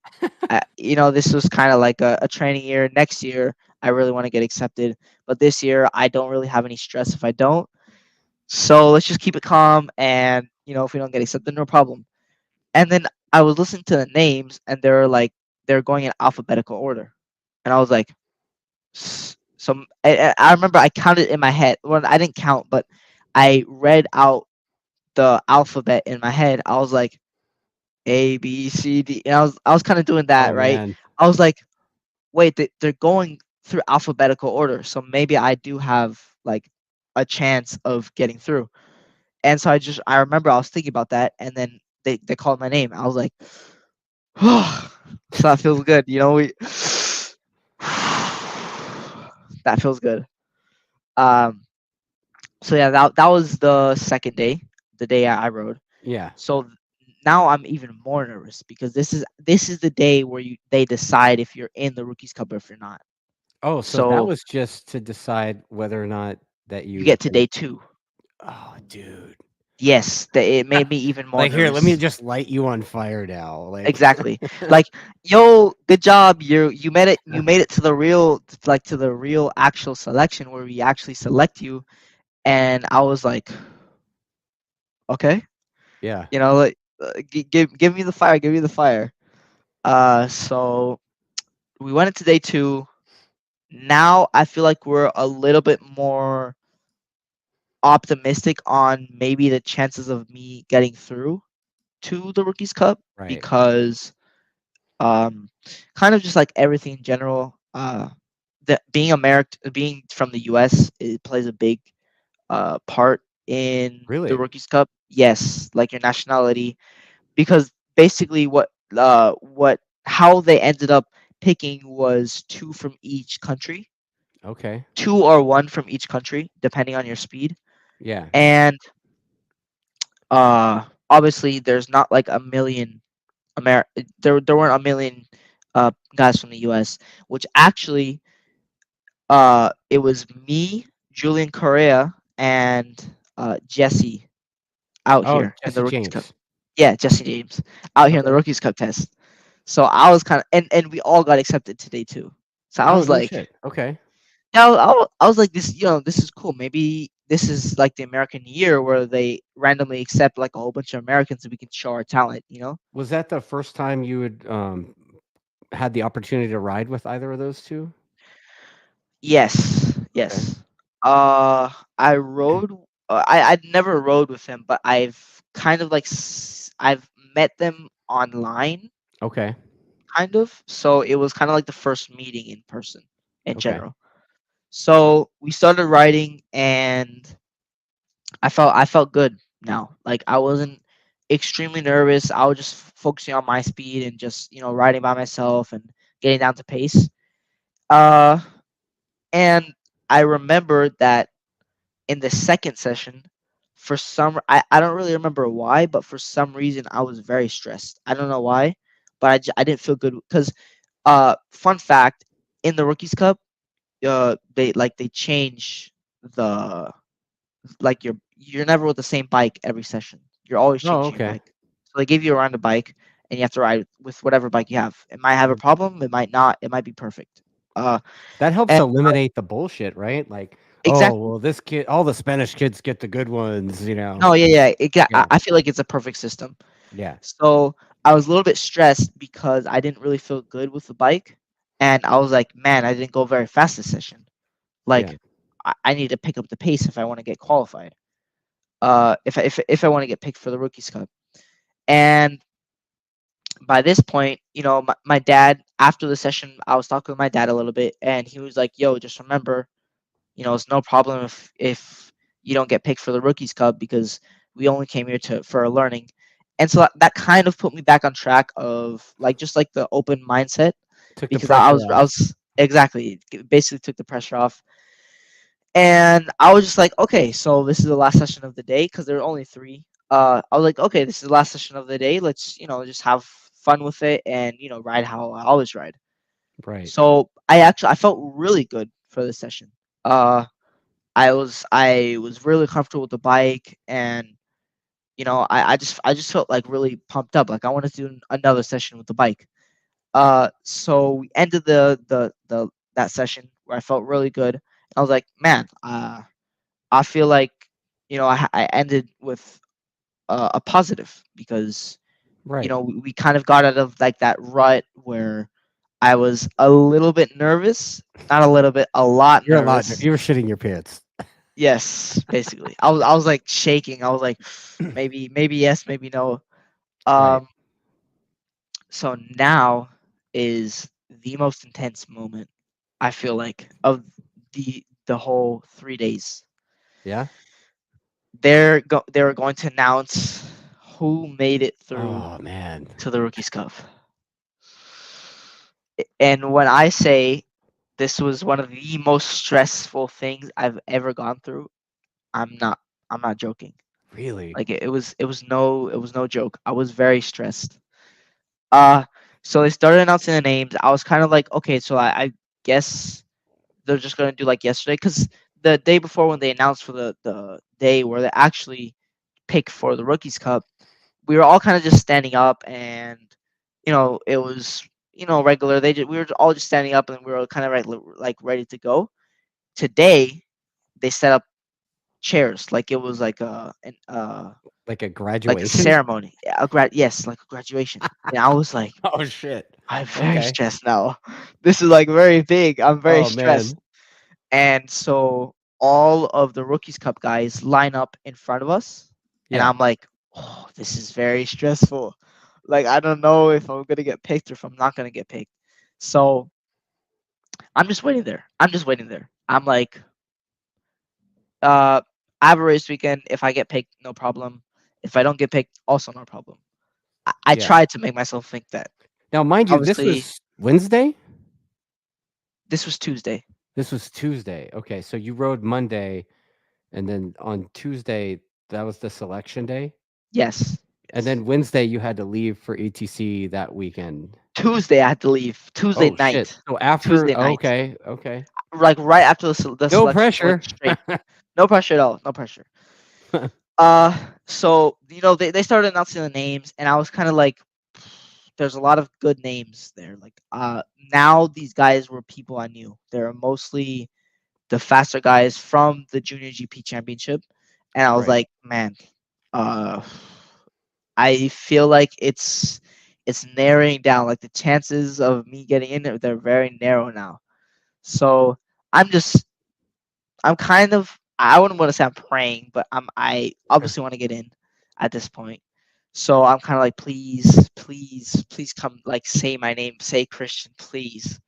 This was kind of like a training year. Next year, I really want to get accepted, but this year, I don't really have any stress if I don't. So let's just keep it calm, and if we don't get accepted, no problem. And then I was listening to the names, and they're going in alphabetical order, and I was like, so I remember I counted in my head. Well, I didn't count, but I read out the alphabet in my head. I was like A B C D, and I was kind of doing that, Oh right? man. I was like, wait, they're going through alphabetical order, so maybe I do have like a chance of getting through. And so I remember I was thinking about that, and then they called my name. I was like, oh, so that feels good, we that feels good. Um, so yeah, that was the second day, the day I rode. Yeah. So now I'm even more nervous because this is the day where they decide if you're in the Rookies Cup or if you're not. Oh, so that So was just to decide whether or not that you you were get to gonna. day two. Oh, dude. Yes, it made me even more Like, here, let me nervous. just light you on fire now. Like, Exactly. Like, yo, good job. You made it to the real, like, to the real actual selection where we actually select you. And I was like, okay, yeah. like, give me the fire, give me the fire. So we went into day two. Now I feel like we're a little bit more optimistic on maybe the chances of me getting through to the Rookies Cup Right. because um kind of just like everything in general, that being from the US, it plays a big part in the Really? Rookies Cup. Yes, like your nationality, because basically what how they ended up picking was two from each country, Okay. two or one from each country depending on your speed. Yeah. And obviously there's not like a million there weren't a million guys from the US, which actually it was me, Julian Correa, and Jesse out Oh, here in the Jesse Rookies Cup. James. Yeah, Jesse James out here in the Okay. Rookies Cup test. So I was kind of, and we all got accepted today too. So I Oh, was no like, shit. Okay. yeah, I was like, this is cool. Maybe this is like the American year where they randomly accept like a whole bunch of Americans so we can show our talent. Was that the first time you had had the opportunity to ride with either of those two? Yes, Okay. yes. I rode. I'd never rode with him, but I've kind of like I've met them online, Okay. kind of. So it was kind of like the first meeting in person in Okay. general. So we started riding, and I felt good now. Like I wasn't extremely nervous. I was just focusing on my speed and just riding by myself and getting down to pace. Uh, and I remember that in the second session, I don't really remember why, but for some reason I was very stressed. I don't know why, but I didn't feel good because fun fact, in the Rookies Cup, they change the like you're never with the same bike every session. You're always Oh, changing your okay. bike. So they give you a random bike, and you have to ride with whatever bike you have. It might have a Mm. problem, it might not, it might be perfect. Uh That helps and eliminate the bullshit, right? Like, oh, exactly. well, this kid, all the Spanish kids get the good ones, you know? No, yeah, yeah. Yeah. I feel like it's a perfect system. Yeah. So I was a little bit stressed because I didn't really feel good with the bike, and I was like, man, I didn't go very fast this session. Yeah. Like, I need to pick up the pace if I want to get qualified. If I want to get picked for the Rookies Cup. And by this point, my dad, after the session, I was talking with my dad a little bit, and he was like, yo, just remember, it's no problem if you don't get picked for the Rookies Cup because we only came here to for a learning. And so that kind of put me back on track of like just like the open mindset, Took the because I pressure was I off. was exactly, it basically took the pressure off. And I was just like, okay, so this is the last session of the day because there were only three. I was like, okay, this is the last session of the day. Let's just have fun with it and ride how I always ride. Right. So I felt really good for this session. Uh, I was really comfortable with the bike, and I just felt like really pumped up. Like I wanted to do another session with the bike. So we ended the that session where I felt really good. I was like, man, I feel like I ended with a positive because Right. we kind of got out of like that rut where I was a little bit nervous, not a little bit, a lot You're a lot. nervous. You were shitting your pants. Yes, basically. I was like shaking. I was like, maybe yes, maybe no. Right. Um, so now is the most intense moment I feel like of the whole 3 days. Yeah. They were going to announce who made it through Oh man. to the Rookies Cup. And when I say this was one of the most stressful things I've ever gone through, I'm not I'm not joking. Really? Like it was no joke. I was very stressed. Uh so they started announcing the names. I was kind of like, okay, so I guess they're just gonna do like yesterday because the day before when they announced for the day where they actually pick for the Rookies Cup, we were all kind of just standing up and it was regular. We were all just standing up and we were kind of like ready to go. Today they set up chairs like it was Like a like a graduation? ceremony. Yeah, yes, like a graduation. And I was like, Oh shit. I'm very Okay. stressed now. This is like very big. I'm very Oh stressed. man. And so all of the Rookies Cup guys line up in front of us, and Yeah. I'm like, oh, this is very stressful. Like I don't know if I'm gonna get picked or if I'm not gonna get picked. So I'm just waiting there. I'm just waiting there. I'm like, uh, I have a race weekend. If I get picked, no problem. If I don't get picked, also no problem. I Yeah. tried to make myself think that. Now, mind you, this Obviously, was Wednesday. this was Tuesday. This was Tuesday. Okay, so you rode Monday, and then on Tuesday that was the selection day, Yes, and yes. then Wednesday you had to leave for ETC that weekend. Tuesday I had to leave. Tuesday Oh shit! night. So after, Tuesday night. okay, okay, Like right after the no selection, I went pressure. straight. No pressure at all. No pressure. So they started announcing the names, and I was kind of like, there's a lot of good names there. Like, now these guys were people I knew. They're mostly the faster guys from the Junior GP Championship, and I was Right. like, man, uh, I feel like it's narrowing down. Like the chances of me getting in there, they're very narrow now. So I'm just I'm kind of I wouldn't want to say I'm praying, but I obviously want to get in at this point. So I'm kind of like, please, please, please come, like say my name, say Christian, please.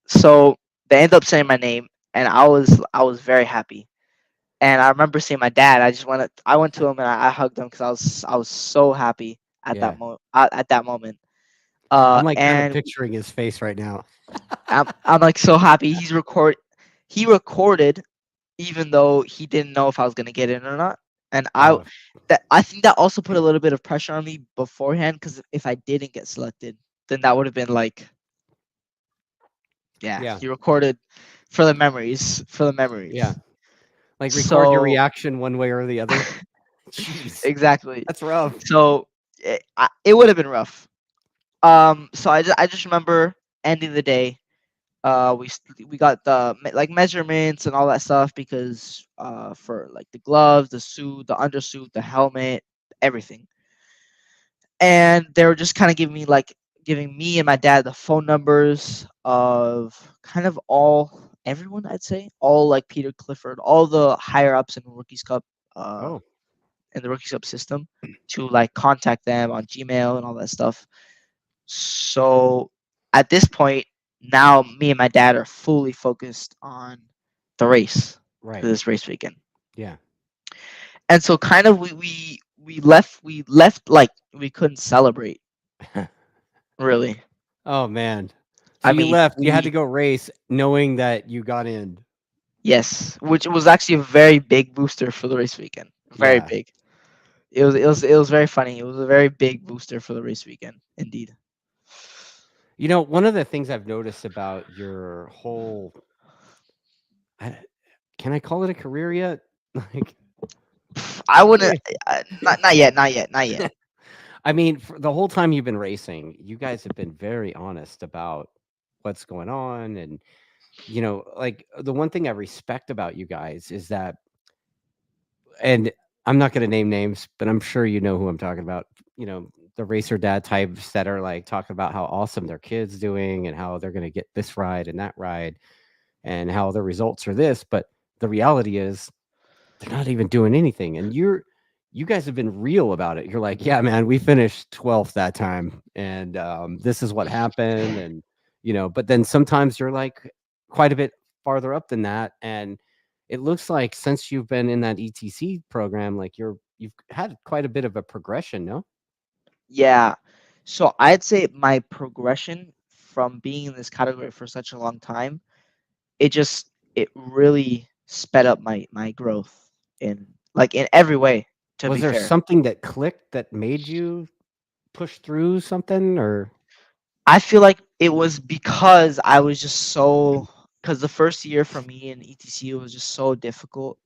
So they end up saying my name, and I was very happy. And I remember seeing my dad. I went to him and I hugged him because I was so happy at Yeah. that moment. I'm like kind of And picturing his face right now. I'm like so happy. He recorded even though he didn't know if I was gonna get in or not. And Oh I think that also put a little bit of pressure on me beforehand because if I didn't get selected, then that would have been like, yeah, yeah, he recorded for the memories, for the yeah. memories. Like record your So reaction one way or the other. Jeez, exactly. that's rough. So it would have been rough. So I just remember ending the day. We got the like measurements and all that stuff because for like the gloves, the suit, the undersuit, the helmet, everything. And they were just kind of giving me and my dad the phone numbers of kind of everyone, I'd say, all like Peter Clifford, all the higher ups in the Rookies Cup, uh, Oh, in the Rookies Cup system, to like contact them on Gmail and all that stuff. So at this point, now me and my dad are fully focused on the race for right. this race weekend. Yeah. And so kind of we left like we couldn't celebrate really. Oh man. So I you mean, left. You had to go race knowing that you got in. yes, which was actually a very big booster for the race weekend. Very Yeah. big. It was very funny. It was a very big booster for the race weekend, indeed. You know, one of the things I've noticed about your whole I, can I call it a career yet? Like I wouldn't. Not yet. Not yet. Not yet. I mean, for the whole time you've been racing, you guys have been very honest about what's going on. And, like the one thing I respect about you guys is that, and I'm not going to name names, but I'm sure you know who I'm talking about. The racer dad types that are like talking about how awesome their kids doing and how they're going to get this ride and that ride and how the results are this. But the reality is they're not even doing anything. And you guys have been real about it. You're like, yeah, man, we finished 12th that time. And this is what happened. And, but then sometimes you're like quite a bit farther up than that. And it looks like since you've been in that ETC program, like you've had quite a bit of a progression, no? Yeah. So I'd say my progression from being in this category for such a long time, it really sped up my growth in in every way, to Was be there fair. something that clicked that made you push through something or I feel like it was because I was just so because the first year for me in ETC was just so difficult.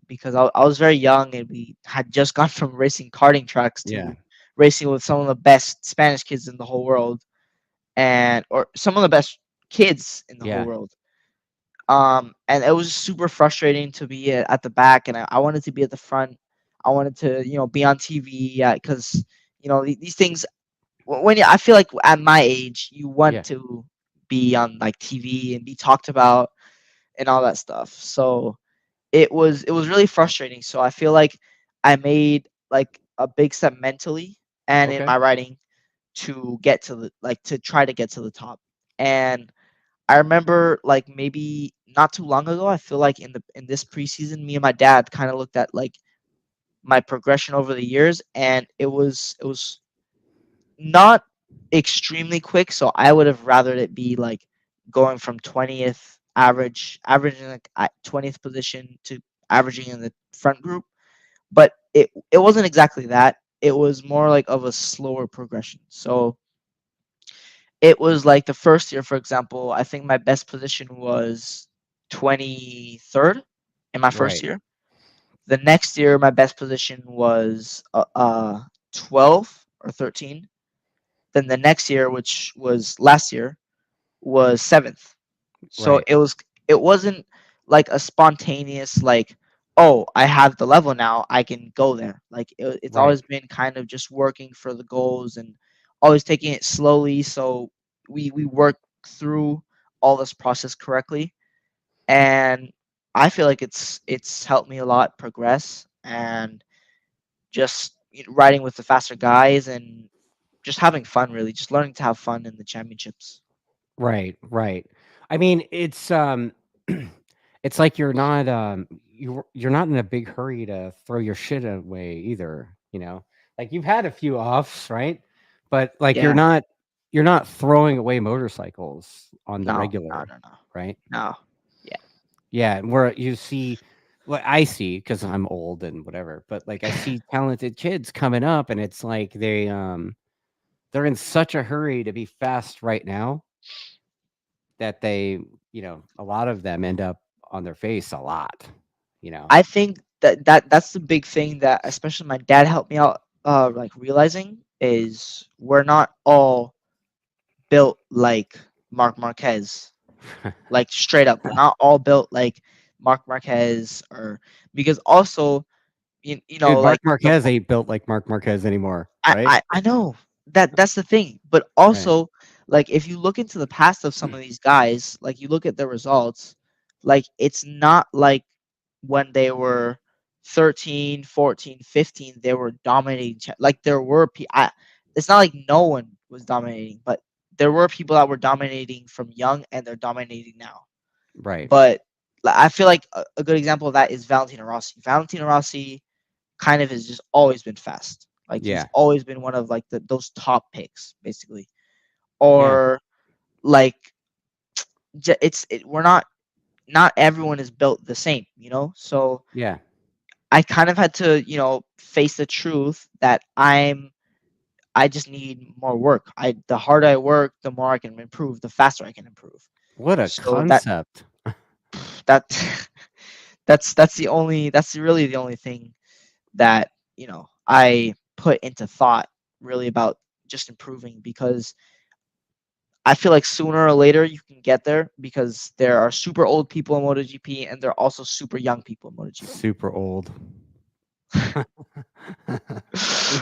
Because I was very young and we had just gone from racing karting tracks yeah, to racing with some of the best Spanish kids in the whole world, and or some of the best kids in the whole yeah, world. And it was super frustrating to be at the back, and I wanted to be at the front. I wanted to be on TV, because these things I feel like at my age, you want yeah, to be on like TV and be talked about and all that stuff. So it was really frustrating. So I feel like I made like a big step mentally and in okay, my writing to get to to try to get to the top. And I remember like maybe not too long ago, I feel like in this preseason, me and my dad kind of looked at like my progression over the years, and it was not extremely quick, so I would have rathered it be like going from 20th averaging like at 20th position to averaging in the front group, but it wasn't exactly that. It was more like of a slower progression. So it was like the first year, for example, I think my best position was 23rd in my first right, year. The next year, my best position was 12 or 13. Then the next year, which was last year, was 7th. So right, it wasn't like a spontaneous like, oh, I have the level now, I can go there. Like it's right. always been kind of just working for the goals and always taking it slowly. So we work through all this process correctly, and I feel like it's helped me a lot progress and just riding with the faster guys and just having fun, really, just learning to have fun in the championships. Right, right. I mean, it's like you're not in a big hurry to throw your shit away either, you know? Like you've had a few offs, right? But like Yeah. you're not throwing away motorcycles on the No, no, regular, no, no. right? No. Yeah. Yeah, where you see what I see because I'm old and whatever, but like I see talented kids coming up and it's like they're in such a hurry to be fast right now that a lot of them end up on their face a lot, you know? I think that's the big thing that especially my dad helped me out like realizing is we're not all built like Mark Marquez. Like straight up, we're not all built like Mark Marquez or because also Dude, Mark like Marquez ain't built like Mark Marquez anymore, I, right? I I know that's the thing, but Right. also like if you look into the past of some of these guys, like you look at their results, like it's not like when they were 13, 14, 15, they were dominating. Like there were it's not like no one was dominating, but there were people that were dominating from young and they're dominating now. Right. But I feel like a good example of that is Valentino Rossi. Valentino Rossi kind of has just always been fast. Like he's Yeah. always been one of like those top picks, basically. Yeah. Or like we're not everyone is built the same. So Yeah. I kind of had to face the truth that I just need more work. The harder I work, the more I can improve, the faster I can improve. What a So that concept. that that's really the only thing that I put into thought really about just improving, because I feel like sooner or later you can get there, because there are super old people in MotoGP and there are also super young people in MotoGP. Super old. You're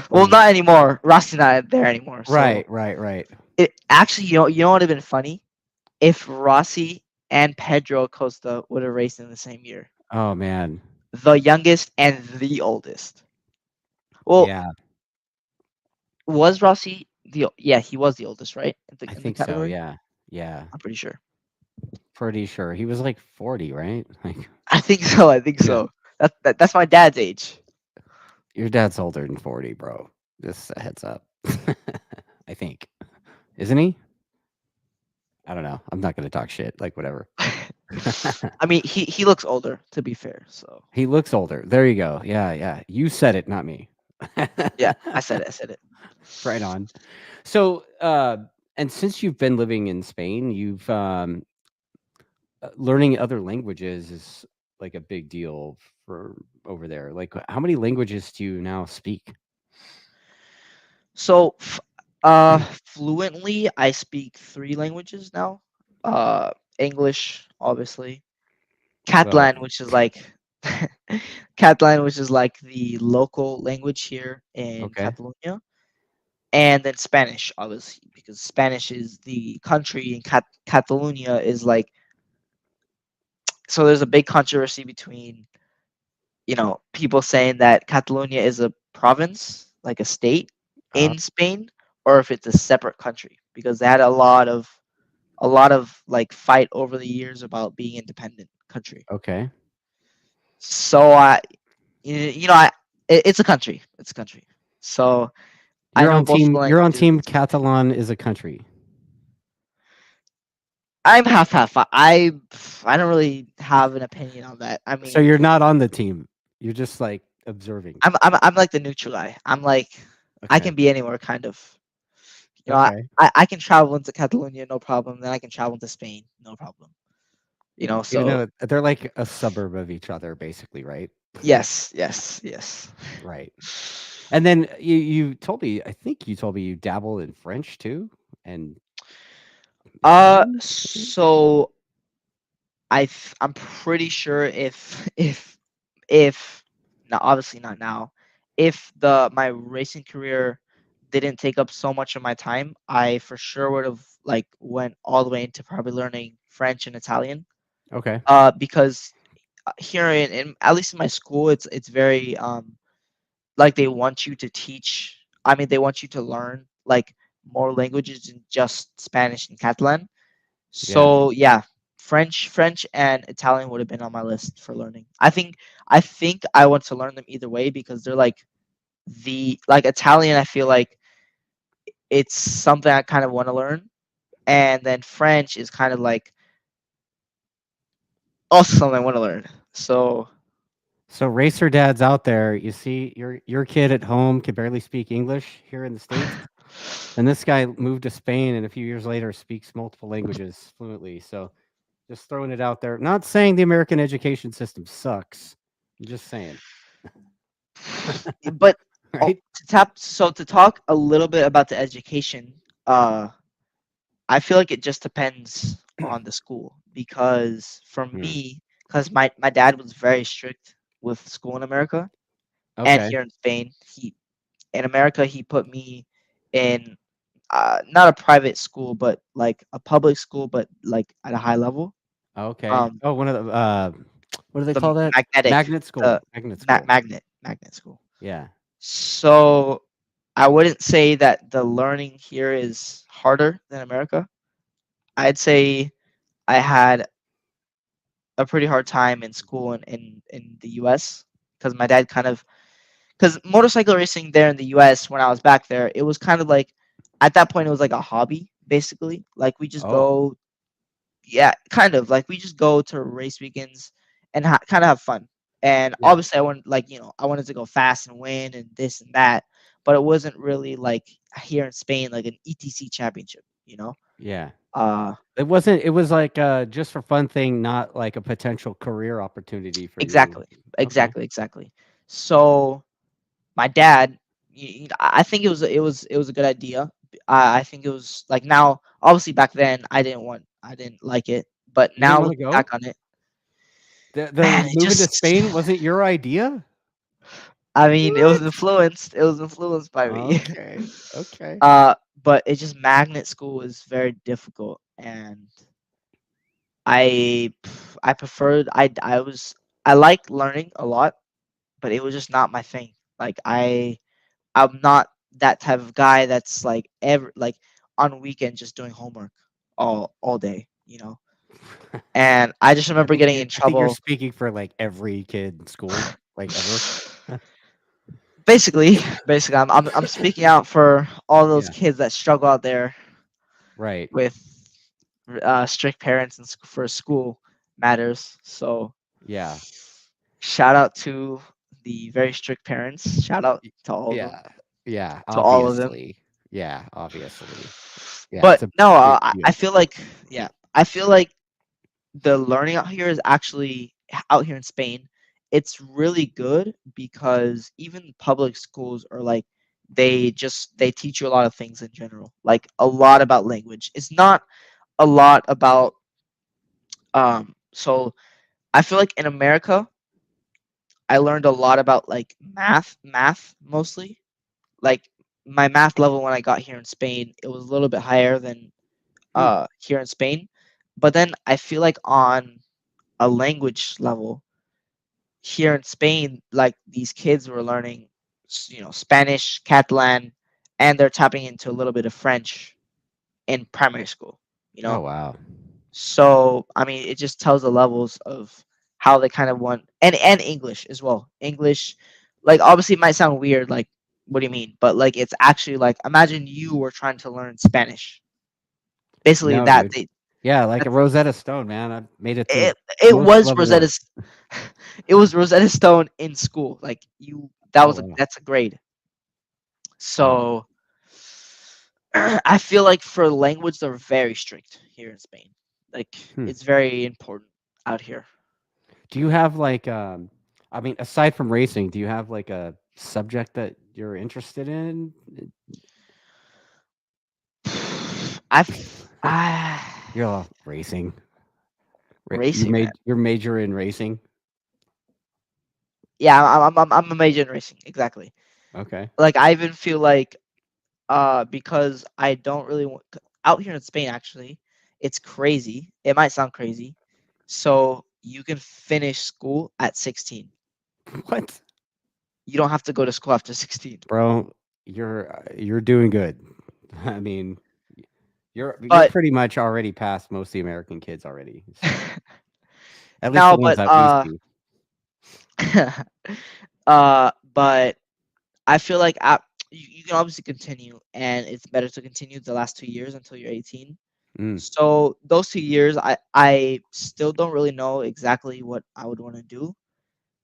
Well, funny. not anymore. Rossi's not there anymore. So Right, right, right. it actually, what would have been funny if Rossi and Pedro Acosta would have raced in the same year, Oh man. the youngest and the oldest. Well, Yeah, was Rossi the? Yeah, he was the oldest, right? I In the think so. category, Yeah. Yeah. I'm pretty sure. Pretty sure. He was like 40, right? Like I think so. I think yeah. so. That's my dad's age. Your dad's older than 40, bro. Just a heads up. I think. Isn't he? I don't know. I'm not going to talk shit. Like whatever. I mean, he looks older, to be fair. So He looks older. There you go. Yeah, yeah. You said it, not me. yeah, I said it. I said it. Right on. So, and since you've been living in Spain, you've learning other languages is like a big deal for over there. Like, how many languages do you now speak? So, fluently, I speak three languages now. English, obviously. Well, Catalan, which is like Catalan, which is like the local language here in okay, Catalonia, and then Spanish, obviously, because Spanish is the country, and Catalonia is like. So there's a big controversy between people saying that Catalonia is a province, like a state uh-huh. in Spain, or if it's a separate country, because they had a lot of like fight over the years about being independent country. Okay. So it's a country. It's a country. So I You're know on both team. the You're on languages. team. Catalan is a country. I'm half half. I don't really have an opinion on that. I So mean, you're not on the team. You're just like observing. I'm like the neutral guy. I'm like I Okay. can be anywhere, kind of. Okay. I can travel into Catalonia, no problem. Then I can travel to Spain, no problem. Even So though they're like a suburb of each other, basically, right? yes, yes, yes. Right. And then you told me. I think you told me you dabble in French too, and Italian. Maybe? So I'm pretty sure if now, obviously not now, if the my racing career didn't take up so much of my time, I for sure would have like went all the way into probably learning French and Italian. Okay. Because here in at least in my school, it's very like they want you to teach. I mean, they want you to learn like more languages than just Spanish and Catalan. Yeah. So yeah, French and Italian would have been on my list for learning. I think I want to learn them either way, because they're like the like Italian. I feel like it's something I kind of want to learn, and then French is kind of like also something I want to learn. So So racer dads out there, you see your kid at home can barely speak English here in the States. And this guy moved to Spain and a few years later speaks multiple languages fluently. So just throwing it out there. Not saying the American education system sucks. I'm just saying, but right? to talk a little bit about the education, uh, I feel like it just depends on the school, because for Hmm. me, because my dad was very strict with school in America, and Okay. here in Spain, in America he put me in not a private school, but like a public school, but like at a high level. Okay. Um, Oh, one of the what do they the call that? magnetic, Magnet the school. Magnet school. magnet school. Yeah. So I wouldn't say that the learning here is harder than America. I'd say I had a pretty hard time in school in the US, because my dad kind of, because motorcycle racing there in the US when I was back there, it was kind of like at that point it was like a hobby, basically. Like we just Oh, go, yeah, kind of like we just go to race weekends and kind of have fun. And yeah. obviously I wanted, like, I wanted to go fast and win and this and that, but it wasn't really like here in Spain like an ETC championship, you know. Yeah. Uh It wasn't, it was like just for fun thing, not like a potential career opportunity for you. exactly. Okay. Exactly. So my dad, I think it was a good idea. I think it was like now. Obviously, back then I didn't like it, but You didn't now want to looking go? back on it, The man, it moving to just. Spain wasn't your idea? I mean, it was What? influenced. It was influenced by me. Okay. Okay. uh, but it just magnet school is very difficult, and I I preferred I like learning a lot, but it was just not my thing. Like I'm not that type of guy that's like ever like on weekend just doing homework all day, you know. And I just remember getting in I think you're trouble. speaking for like every kid in school, like ever. Basically, I'm speaking out for all those Yeah. kids that struggle out there Right. with strict parents and for school matters. So Yeah. shout out to the very strict parents. Shout out Y- to all of them. Yeah. Yeah. To all of them. Obviously. Yeah. Obviously. Yeah. But It's a no, big I deal. feel like yeah, I feel like the learning out here is actually out here in Spain. It's really good because even public schools are like they teach you a lot of things in general, like a lot about language. It's not a lot about so I feel like in America I learned a lot about like math mostly. Like my math level when I got here in Spain, it was a little bit higher than Hmm. here in Spain. But then I feel like on a language level here in Spain, like these kids were learning, Spanish, Catalan, and they're tapping into a little bit of French in primary school. You Oh know, wow. so I mean, it just tells the levels of how they kind of want, and English as well. English, like obviously, it might sound weird, like what do you mean? But like it's actually like imagine you were trying to learn Spanish. Basically, No, dude. Yeah, like a that's Rosetta Stone, man. I made it through it most was level one. Rosetta's it was Rosetta Stone in school. Like Oh wow. that's a grade. Wow. So I feel like for language they're very strict here in Spain. Like Hmm. it's very important out here. Do you have like I mean, aside from racing, do you have like a subject that you're interested in? I You're all racing. You racing man. made your major in racing. Yeah, I'm a major in racing. Exactly. Okay. Like I even feel like because I don't really want out here in Spain actually, it's crazy. It might sound crazy. So you can finish school at 16. What? You don't have to go to school after 16. Bro, you're doing good. I mean, you're But pretty much already past most of the American kids already. So, at least the no, ones but that we see. but I feel like you can obviously continue, and it's better to continue the last 2 years until you're 18. Mm. So those 2 years, I still don't really know exactly what I would want to do,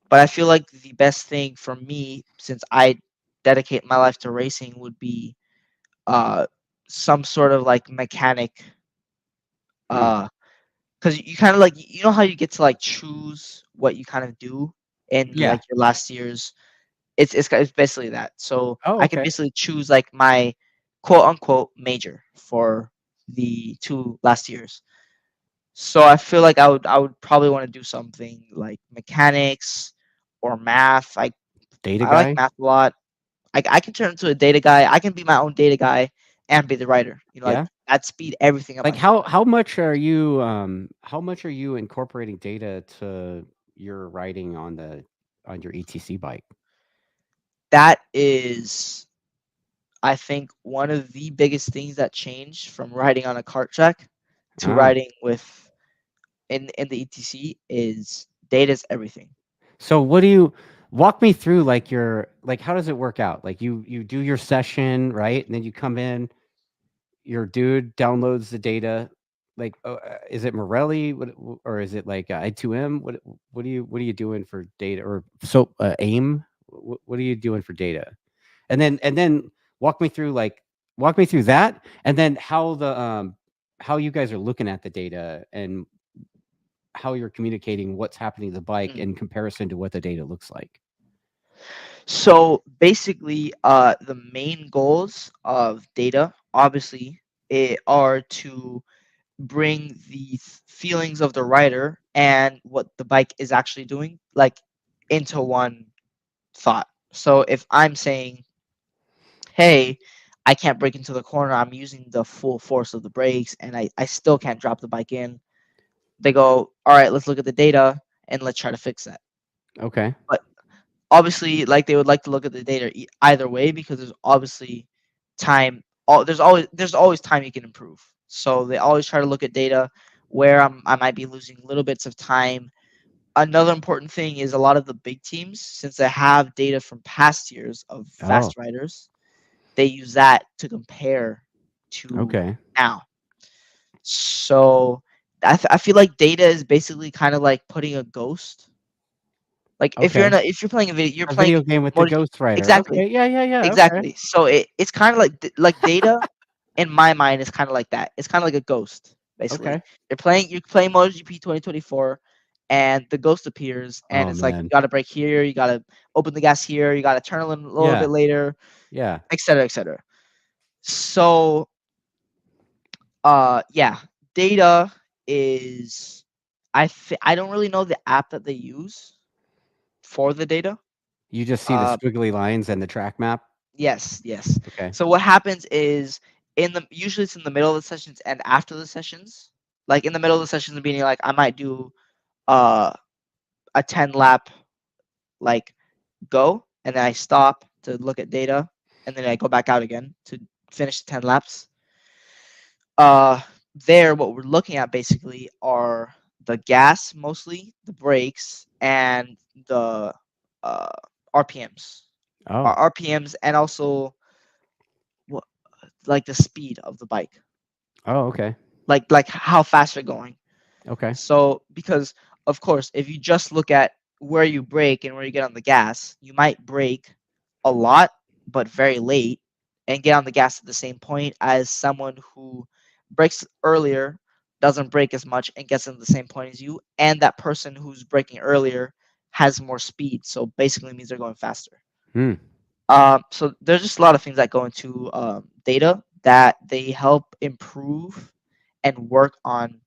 but I feel like the best thing for me, since I dedicate my life to racing, would be uh some sort of like mechanic, Mm. uh because you kind of like how you get to like choose what you kind of do in Yeah. like your last years. It's basically that. So Oh, I can okay. basically choose like my quote unquote major for the 2 last years. So I feel like I would probably want to do something like mechanics or math. Data I like guy? math a lot. I can turn into a data guy. I can be my own data guy and be the writer. Like Yeah. that speed everything up Like I can imagine. how much are you incorporating data to your writing on your ETC bike? That is, I think, one of the biggest things that changed from riding on a kart track to Ah. riding with in the ETC is data's everything. So what do you walk me through like your like how does it work out? Like you do your session, right? And then you come in, your dude downloads the data. Like is it Morelli or is it like I2M? What are you doing for data or so AIM? What are you doing for data? And then walk me through like walk me through that and then how you guys are looking at the data and how you're communicating what's happening to the bike Mm. in comparison to what the data looks like. So basically, the main goals of data, obviously, are to bring the feelings of the rider and what the bike is actually doing, like, into one thought. So if I'm saying, hey, I can't brake into the corner, I'm using the full force of the brakes, and I still can't drop the bike in, they go, all right, let's look at the data and let's try to fix that. Okay. But obviously, like, they would like to look at the data either way, because there's obviously time. There's always time you can improve. So they always try to look at data where I might be losing little bits of time. Another important thing is a lot of the big teams, since they have data from past years of Oh, fast riders, they use that to compare to okay. now. So I feel like data is basically kind of like putting a ghost. Like, Okay. if you're playing a video, you're A playing video game with the Moto. Ghost Rider. Exactly, Okay. Yeah, yeah, yeah. Okay. exactly. So it's kind of like data in my mind is kind of like that. It's kind of like a ghost, basically. Okay. You're playing MotoGP 2024, and the ghost appears, and Oh it's like, you man. got to brake here, you got to open the gas here, you got to turn a little Yeah. bit later, Yeah. etc., etc. So, yeah, data is. I don't really know the app that they use for the data. You just see the Uh, squiggly lines and the track map. Yes, yes. Okay. So what happens is, usually it's in the middle of the sessions and after the sessions. Like, in the middle of the sessions, meaning, like, I might do uh a 10 lap, like, go, and then I stop to look at data, and then I go back out again to finish the 10 laps. Uh there, what we're looking at basically are the gas, mostly the brakes, and the uh RPMs. Oh. RPMs, and also, what, like, the speed of the bike, Oh, okay. like how fast you're going. Okay. So, because of course, if you just look at where you brake and where you get on the gas, you might brake a lot but very late, and get on the gas at the same point as someone who brakes earlier, doesn't brake as much, and gets in the same point as you, and that person who's braking earlier has more speed, so basically means they're going faster. Hmm. So there's just a lot of things that go into data that they help improve and work on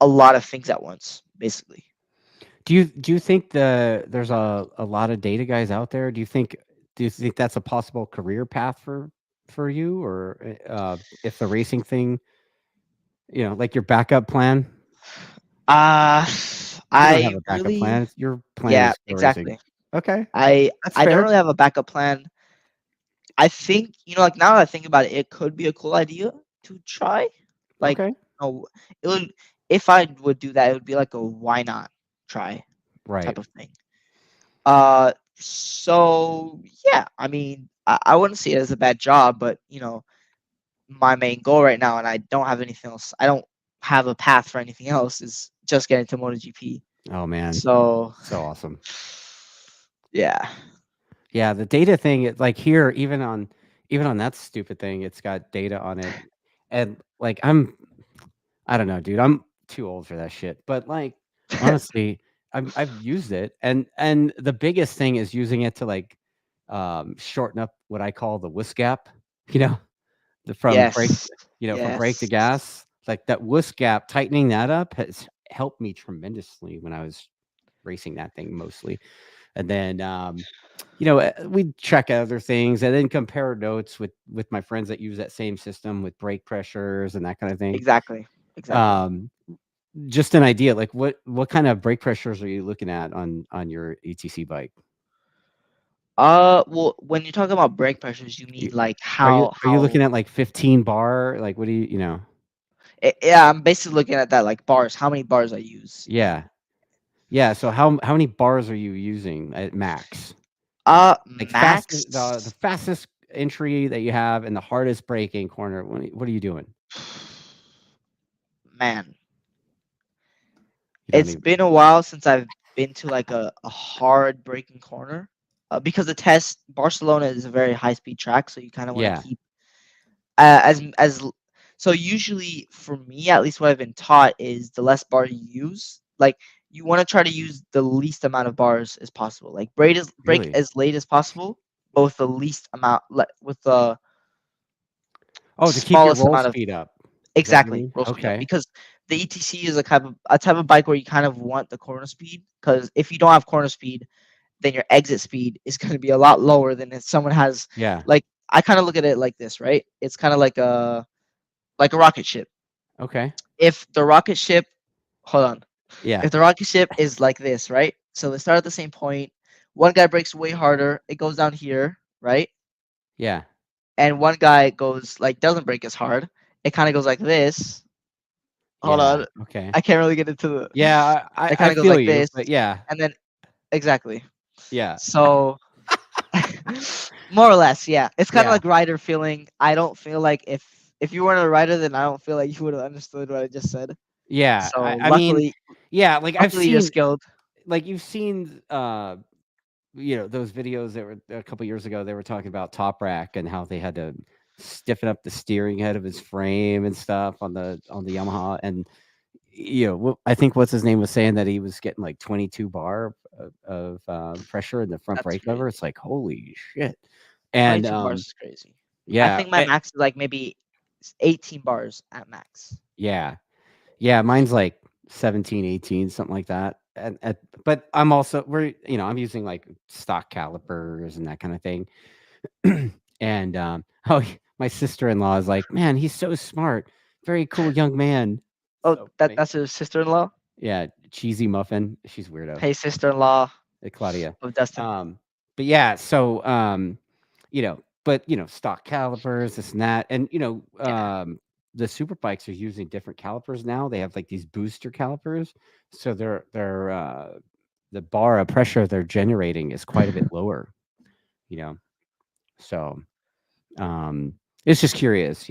a lot of things at once, basically. Do you think there's a lot of data guys out there? Do you think that's a possible career path for you, or if the racing thing, like your backup plan? Uh, You don't have I a backup really, plan. Your plan yeah, is go racing. exactly. Okay, that's I don't fair. really have a backup plan. I think, like, now that I think about it, it could be a cool idea to try. Like, Okay, it would, if I would do that, it would be like a why not try right. type of thing. So yeah, I mean, I wouldn't see it as a bad job, but, my main goal right now, and I don't have anything else. I don't have a path for anything else. Is just getting to MotoGP. Oh man, So, so awesome. yeah, Yeah, the data thing, like here, even on that stupid thing, it's got data on it, and like I don't know, dude. I'm too old for that shit. But like, honestly, I've used it, and the biggest thing is using it to like shorten up what I call the whisk gap. You know, from brake, yes, from brake to yes, gas. Like that whisk gap, tightening that up has helped me tremendously when I was racing that thing mostly. And then we check other things and then compare notes with my friends that use that same system with brake pressures and that kind of thing. exactly, exactly. Um, just an idea, like what kind of brake pressures are you looking at on your ETC bike? Well, when you talk about brake pressures, you mean You, like are you are you how? looking at like 15 bar? Like what do you know? Yeah, I'm basically looking at that, like, bars. How many bars I use in? Yeah, yeah. So how many bars are you using at max? Like the Max. fastest entry that you have and the hardest braking corner. What are you doing? Man, You don't it's even. been a while since I've been to, like, a hard braking corner. Because the test Barcelona is a very high speed track, so you kind of want to Yeah. keep so usually, for me, at least, what I've been taught is the less bar you use, like, you want to try to use the least amount of bars as possible. Like brake Really? as late as possible, but with the least amount, with the Oh, to keep your smallest roll amount of speed up. Is that what you exactly mean? roll speed up. Okay. Because the ETC is a type of bike where you kind of want the corner speed. Because if you don't have corner speed, then your exit speed is going to be a lot lower than if someone has Yeah. like I kind of look at it like this, right? It's kind of like a rocket ship. Okay. If the rocket ship, hold on, Yeah. if the rocket ship is like this, right? So they start at the same point. One guy breaks way harder. It goes down here, right? Yeah. And one guy goes like doesn't break as hard. It kind of goes like this. Hold Yeah. on, Okay. I can't really get into the. Yeah, It I kind of goes feel like you, this, but yeah. and then exactly. Yeah. So more or less, yeah. It's kind of Yeah. like rider feeling. I don't feel like if you weren't a rider, then I don't feel like you would have understood what I just said. Yeah. So I mean, luckily, yeah, like I've luckily you're seen skilled. like you've seen those videos that were a couple years ago, they were talking about Top Rack and how they had to stiffen up the steering head of his frame and stuff on the Yamaha. And I think what's his name was saying that he was getting like 22 bar of pressure in the front That's brake lever. crazy. It's like holy shit. And 22 bars is crazy. I yeah, think my max is like maybe 18 bars at max. yeah, yeah. Mine's like 17, 18, something like that. And but I'm also I'm using like stock calipers and that kind of thing. And my sister-in-law is like, man, he's so smart, very cool young man. Oh, So funny. that's his sister-in-law. Yeah, cheesy muffin. She's weirdo. Hey, sister-in-law Claudia. of Dustin. But yeah, so but stock calipers, this and that, and Yeah, the super bikes are using different calipers now. They have like these booster calipers, so they're the bar of pressure they're generating is quite a bit lower. You know, so it's just curious.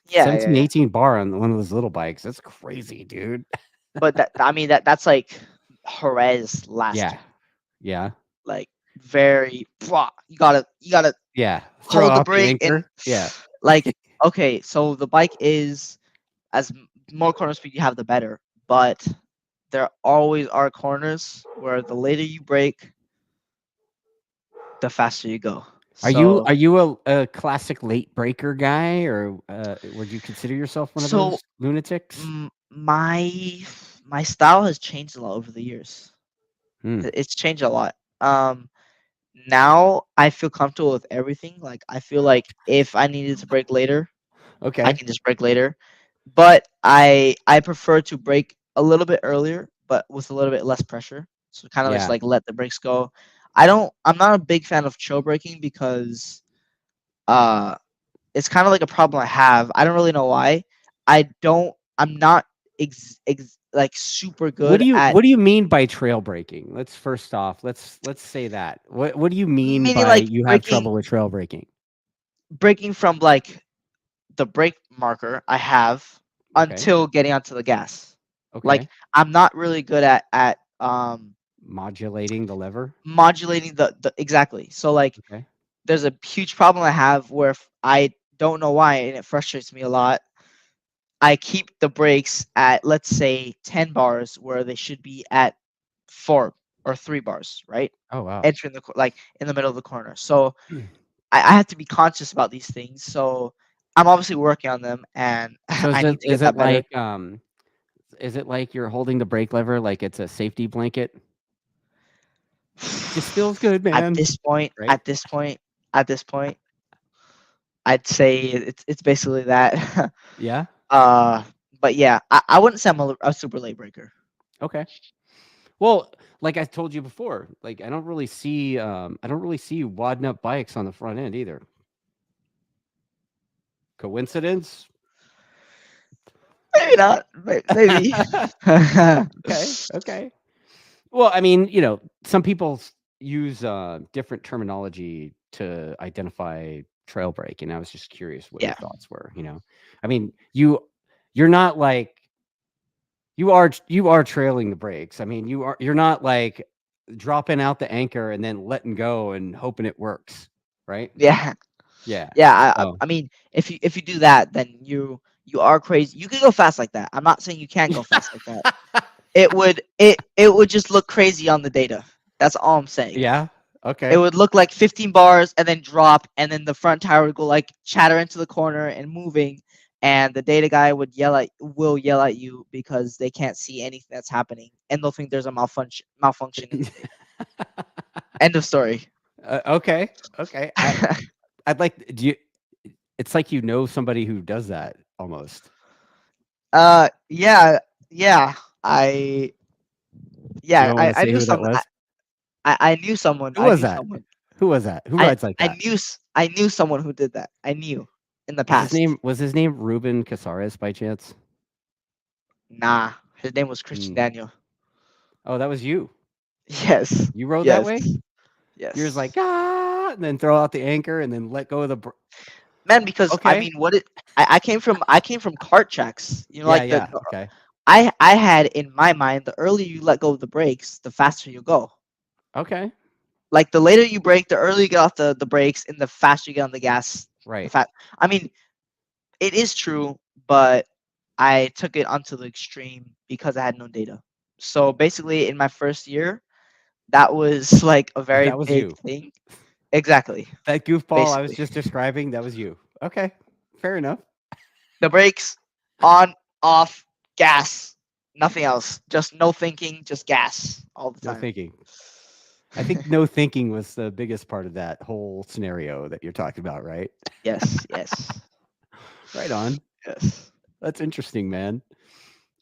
17, yeah. 18 bar on one of those little bikes. That's crazy, dude. But I mean that's like Jerez last Yeah, year. yeah, Like very, you gotta yeah. Throw hold the off the brake and anchor. Yeah. like okay, so the bike is more corner speed you have, the better. But there always are corners where the later you brake, the faster you go. So Are you a classic late breaker guy, or would you consider yourself one of so those lunatics? my style has changed a lot over the years. Hmm. It's changed a lot. Now I feel comfortable with everything. Like I feel like if I needed to brake later, I Okay. can just brake later. But I prefer to brake a little bit earlier, but with a little bit less pressure. So kind of just Yeah. like let the brakes go. I'm not a big fan of chill braking because uh it's kind of like a problem I have. I don't really know why. I'm not like super good at What do you mean by trail breaking? Let's first off, let's say that. What do you mean meaning by like you have trouble with trail breaking? breaking from like the brake marker I have Okay. until getting onto the gas. Like Okay. I'm not really good at Modulating the lever. modulating the exactly. So like Okay. there's a huge problem I have where I don't know why and it frustrates me a lot. I keep the brakes at let's say 10 bars where they should be at 4 or 3 bars, right? Oh wow. Entering like in the middle of the corner. So I have to be conscious about these things. So I'm obviously working on them and So I need to is get it that better. like is it like you're holding the brake lever like it's a safety blanket? Just feels good, At man. this point, Right? at this point, at this point, I'd say it's basically that. Yeah. uh, but yeah, I wouldn't say I'm a super late breaker. Okay. Well, like I told you before, like I don't really see wadding up bikes on the front end either. Coincidence? Maybe not. Maybe. Okay, okay. Well, I mean, some people use different terminology to identify trail brake, and I was just curious what your Yeah, thoughts were. I mean, you're not like you are trailing the brakes. I mean, you're not like dropping out the anchor and then letting go and hoping it works, right? yeah, Yeah. yeah. So I mean, if you do that, then you are crazy. You can go fast like that. I'm not saying you can't go fast like that. it would just look crazy on the data. That's all I'm saying. Yeah. It Okay. would look like 15 bars and then drop, and then the front tire would go like chatter into the corner and moving, and the data guy will yell at you because they can't see anything that's happening, and they'll think there's a malfunction in the data. End of story. Okay. Okay. I'd like. Do you? It's like you know somebody who does that almost. Yeah, yeah. I You yeah, don't want I, to I say knew who that some. was. I knew someone. Who I was knew that? someone. Who was that? Who I rides like I that? knew I knew someone who did that. I knew in the Was his past. name Ruben Casares by chance? Nah, his name was Kristian Mm. Daniel. Oh, that was you. Yes, You rode that yes, way. You're just like yes. ah, and then throw out the anchor, and then let go of the. Man, because I Okay. mean, I came from kart tracks. Yeah. Like Yeah. Okay. I had in my mind, the earlier you let go of the brakes, the faster you go. Okay. Like the later you brake, the earlier you get off the brakes, and the faster you get on the gas. The Right. fat. I mean, it is true, but I took it onto the extreme because I had no data. So basically, in my first year, that was like a very That was big you. thing. Exactly. That goofball I was Basically, just describing. That was you. Okay. Fair enough. the brakes on, off, gas, nothing else. Just no thinking, just gas all the No time. thinking. I think no thinking was the biggest part of that whole scenario that you're talking about, right? Yes, yes, Right on. yes. That's interesting, man.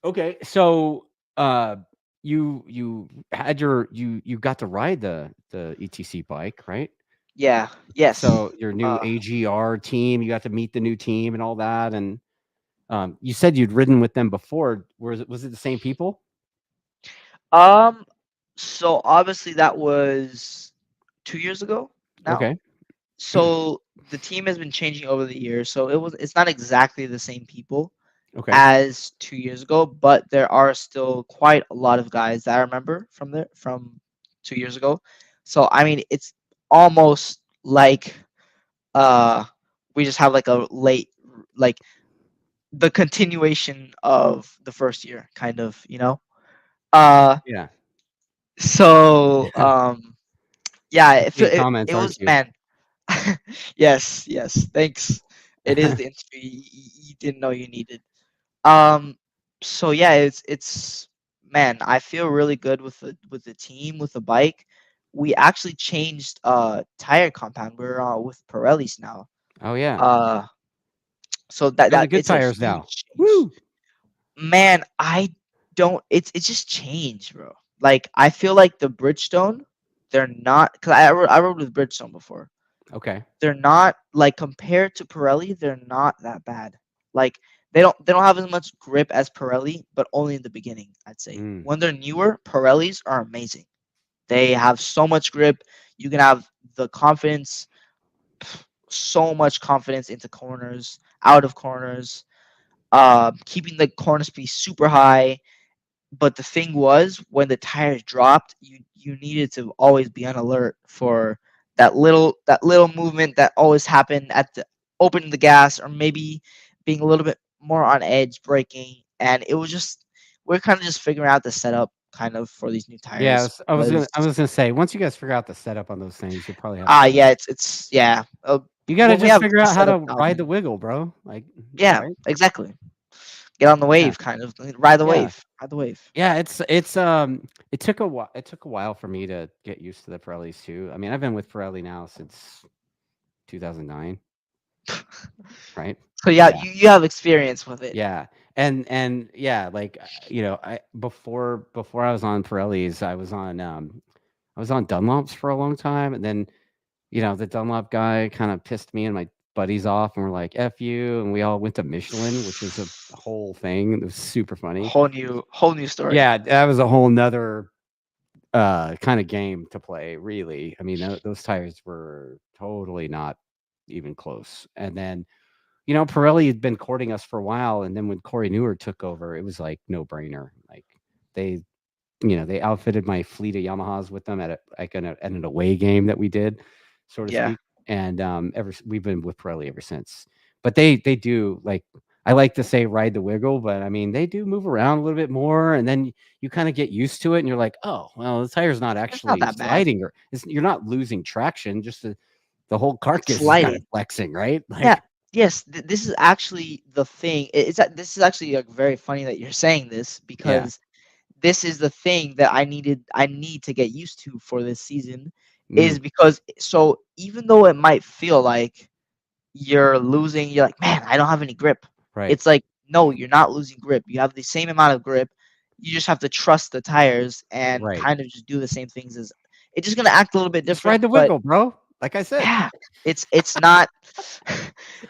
Okay, so uh you got to ride the ETC bike, right? Yeah, yes. So your new Uh, AGR team, you got to meet the new team and all that, and you said you'd ridden with them before. Was it the same people? um. So obviously that was 2 years ago now. Okay. So the team has been changing over the years. So it's not exactly the same people Okay. as 2 years ago, but there are still quite a lot of guys that I remember from 2 years ago. So I mean, it's almost like uh we just have like a late, like the continuation of the first year, kind of, Uh, Yeah. so yeah, Taking good it comments, aren't was, you? man. Yes, yes. Thanks. It is the industry you didn't know you needed. Um, so yeah, it's man, I feel really good with the team, with the bike. We actually changed tire compound. We're with Pirellis now. Oh yeah. Uh, so that They're the that good it's a tires now. huge change. Woo! Man, I don't. It's just changed, bro. Like I feel like the Bridgestone, they're not, because I rode with Bridgestone before. Okay. They're not, like, compared to Pirelli, they're not that bad. Like they don't have as much grip as Pirelli, but only in the beginning, I'd say. Mm. When they're newer, Pirellis are amazing. They have so much grip. You can have the confidence, so much confidence into corners, out of corners, keeping the corner speed super high. But the thing was, when the tires dropped, you needed to always be on alert for that little movement that always happened at the opening the gas, or maybe being a little bit more on edge braking. And it was just, we're kind of just figuring out the setup kind of for these new Yeah, tires I because was gonna say once you guys figure out the setup on those things, you'll probably have fun. yeah, it's yeah. You got to When we just have figure the out how setup to now, ride man. the wiggle, bro. Like, Yeah, right? exactly. Get on the Yeah, wave, kind of ride the yeah, wave, ride the wave. yeah. It took a while. It took a while for me to get used to the Pirellis too. I mean, I've been with Pirelli now since 2009, right? So yeah, Yeah, you have experience with it. yeah, and yeah, like I before I was on Pirellis, I was on Dunlops for a long time, and then the Dunlop guy kind of pissed me and my buddies off, and we're like, "F you," and we all went to Michelin, which was a whole thing. It was super funny. Whole new story. Yeah, that was a whole nother kind of game to play, really. I mean, those tires were totally not even close. And then, Pirelli had been courting us for a while, and then when Corey Newer took over, it was like no brainer. Like they, they outfitted my fleet of Yamahas with them at an away game that we did, so to Yeah. speak. And we've been with Pirelli ever since. But they do like I like to say ride the wiggle, but I mean, they do move around a little bit more, and then you kind of get used to it, and you're like, oh, well, the tire's not It's not actually that bad. sliding, or you're not losing traction, just the whole It's carcass is kind of sliding. flexing, right? Yeah. Like, Yes. This is actually the thing. This is actually like very funny that you're saying this yeah, because this is the thing that I need to get used to for this season mm, is because so even though it might feel like you're like, man, I don't have any grip. right. It's like, no, you're not losing grip. You have the same amount of grip. You just have to trust the tires and Right. kind of just do the same things as it's just gonna act a little bit Just ride different, the but wiggle, bro. Like I said. yeah, it's not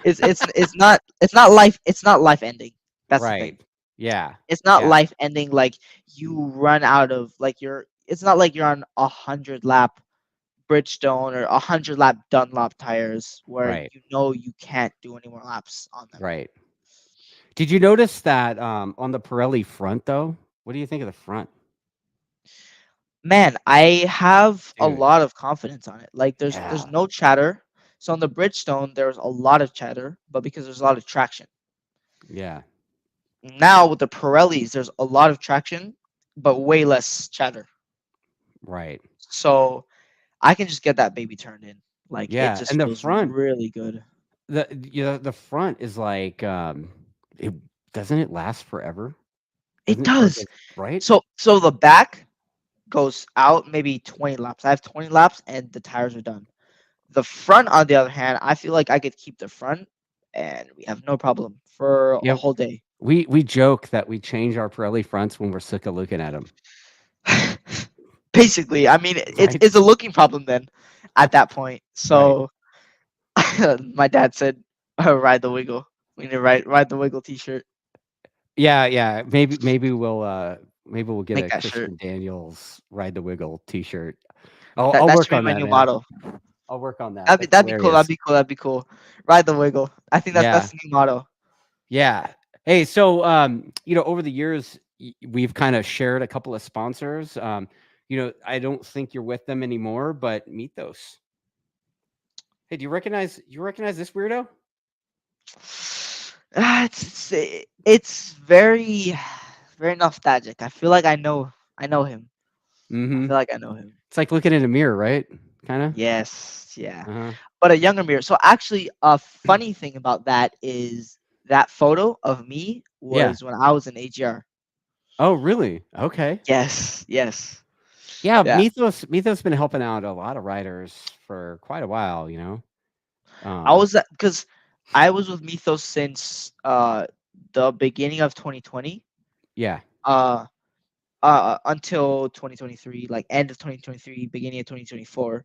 it's not life ending. That's the thing. Right. Yeah. It's not Yeah. life ending like you run out of like you're it's not like you're on 100 lap Bridgestone or 100 lap Dunlop tires where Right. you know you can't do any more laps on them. Right. Did you notice that on the Pirelli front though? What do you think of the front? Man, I have a Dude. lot of confidence on it. Like there's Yeah. no chatter. So on the Bridgestone there's a lot of chatter, but because there's a lot of traction. Yeah. Now with the Pirellis there's a lot of traction, but way less chatter. Right. So I can just get that baby turned in. Like it Yeah. just And the feels front, really good. the front is like it doesn't it last forever? It Doesn't it like does. right? So the back goes out maybe 20 laps. I have 20 laps and the tires are done. The front, on the other hand, I feel like I could keep the front and we have no problem for a Yeah. whole day. We joke that we change our Pirelli fronts when we're sick of looking at them. Basically, I mean, Right? it's a looking problem then at that point. Right. So my dad said, ride the wiggle. We need to ride the wiggle T-shirt. Yeah, yeah. Maybe we'll get Make a that shirt. Christian Daniels Ride the Wiggle t-shirt. That I'll that work should be on my that, new man. motto. I'll work on that. That's That'd be cool. That'd hilarious. be cool. That'd be cool. Ride the wiggle. I think Yeah. that's the new motto. Yeah. Hey, so over the years we've kind of shared a couple of sponsors. I don't think you're with them anymore, but Mithos. Hey, do you recognize this weirdo? It's very very nostalgic. I feel like I know him. I Mhm. feel like I know him. It's like looking in a mirror, right? Kinda? Yes, yeah. Uh-huh. But a younger mirror. So actually, a funny thing about that is that photo of me Yeah. was when I was in AGR. Oh, really? Okay. Yes, yes, Yeah, yeah. Mithos been helping out a lot of riders for quite a while, I Um, was because I was with Mythos since the beginning of 2020 yeah, uh until 2023, like end of 2023, beginning of 2024.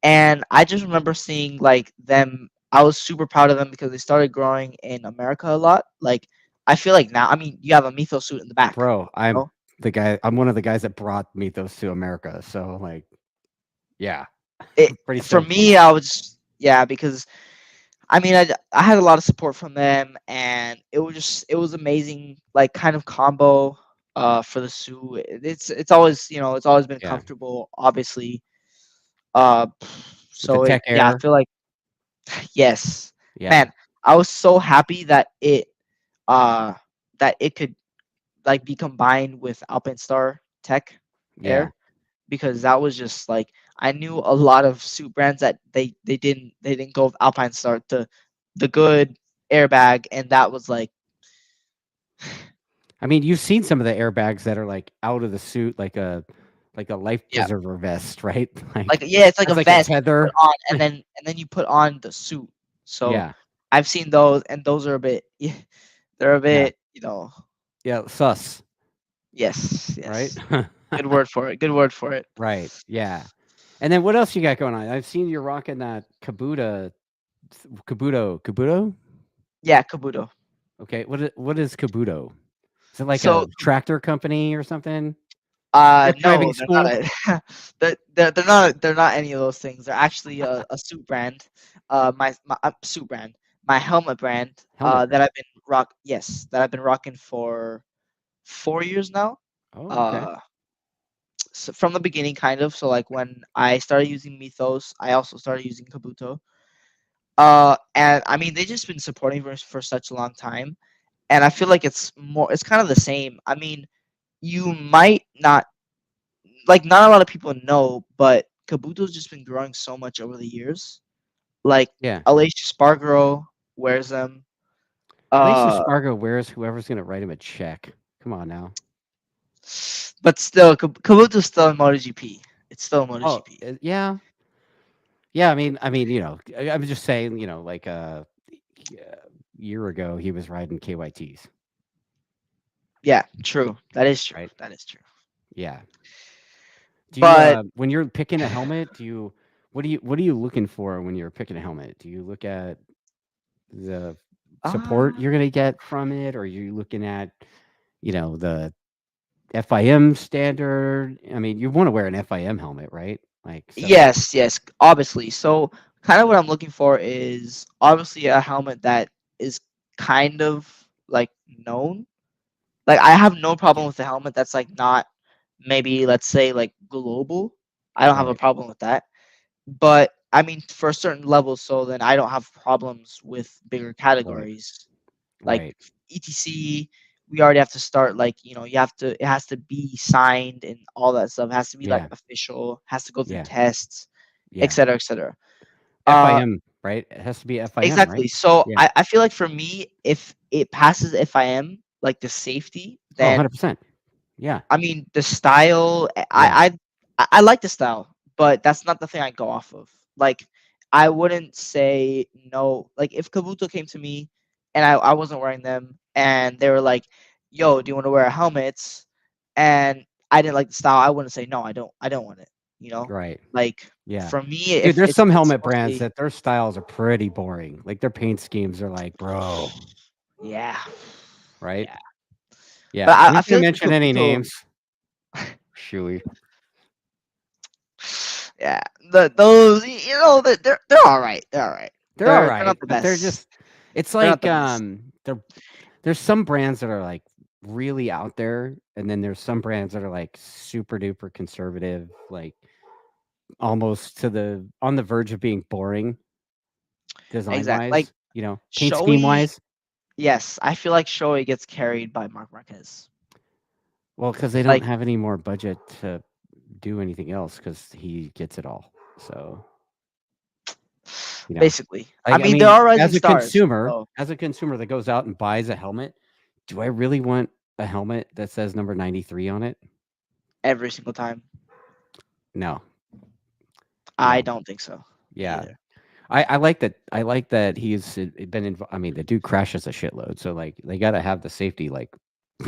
And I just remember seeing like them. I was super proud of them because they started growing in America a lot. Like I feel like now, I mean, you have a Mythos suit in the back. bro, You know? I'm one of the guys that brought Mithos to America, so, like, yeah, It pretty for stoked on me, that. I was yeah because I mean I had a lot of support from them and it was amazing like kind of combo for the suit. It's always it's always been Yeah, comfortable obviously. Uh, with the so Tech I Air. feel like yes, Yeah, man, I was so happy uh that it could like be combined with Alpenstar Tech yeah. Air because that was just like I knew a lot of suit brands that they didn't go with Alpine Star the good airbag and that was like I mean, you've seen some of the airbags that are, like, out of the suit, like a life yeah preserver vest, right? like Like, yeah it's like a has, like, a vest you put tether. on and then you put on the suit so Yeah, I've seen those and those are a bit yeah, they're a yeah, bit yeah, sus, yes right? yes good word for it good word for it Right, yeah. And then what else you got going on? I've seen you're rocking that Kabuto? yeah Kabuto. Okay, what is Kabuto? Is it like So a tractor company or something? Truck driving no, they're not school? a they're not any of those things. They're actually a suit brand. My suit brand. My helmet brand. Helmet That brand. that I've been rocking for 4 years now. Oh, okay. Uh, so from the beginning, kind of. So like when I started using Mythos, I also started using Kabuto. And I mean they just been supporting for such a long time. and I feel like it's kind of the same. I mean, you might not not a lot of people know, but Kabuto's just been growing so much over the years. Like Yeah. Alicia Spargo wears them. At least Uh, Spargo wears whoever's gonna write him a check. Come on now. but still, Kabuto's still in MotoGP. It's still in Oh, MotoGP. yeah. Yeah, I mean, I'm just saying, like, a year ago, he was riding KYTs, Yeah, true. That is true. right? That is true. Yeah. Do you, But when you're picking a helmet, what are you looking for when you're picking a helmet? Do you look at the support uh you're gonna get from it, or are you looking at, the FIM standard? I mean, you wanna wear an FIM helmet, right? Like, so yes, yes, obviously. So kind of what I'm looking for is obviously a helmet that is kind of like known. Like I have no problem with the helmet that's like not maybe let's say like global. I don't have a right, problem with that. But I mean for a certain level, so then I don't have problems with bigger right, categories. Like right. ETC, we already have to start like, you have to it has to be signed and all that stuff. It has to be like Yeah, official, has to go through yeah, tests, yeah. etc., etc. Uh FIM, right? It has to be FIM, right? exactly. So Yeah. I feel like for me, if it passes FIM, like the safety, Oh, then 100%. Yeah, I mean, the style, yeah, I like the style, but that's not the thing I go off of. Like, I wouldn't say no. Like, if Kabuto came to me and I wasn't wearing them, and they were like, "Yo, do you want to wear a helmet?" and I didn't like the style, I wouldn't say no. I don't want it. You know, right. like Yeah. for me, Dude, if there's some it's helmet brands mostly that their styles are pretty boring. Like, their paint schemes are like, "Bro," yeah, right? yeah. But Yeah, I'm I not feel gonna like for mention any Kabuto, names. Shooey. yeah, those they're all right. They're all right. They're They're not alright, the but they're best. just it's They're not like, the best. there's some brands that are, like, really out there, and then there's some brands that are, like, super duper conservative, like, almost to the on the verge of being boring Exactly. Like design-wise, paint Shoei, scheme-wise. yes, I feel like Shoei gets carried by Mark Marquez. Well, because they don't Like have any more budget to do anything else, because he gets it all. So, you know, basically. I I mean, there mean, are rising stars. So as a consumer that goes out and buys a helmet, do I really want a helmet that says number 93 on it? every single time, No, I no. don't think so. Me Yeah. either. I like that he's been I mean, the dude crashes a shitload, so, like, they gotta have the safety, like,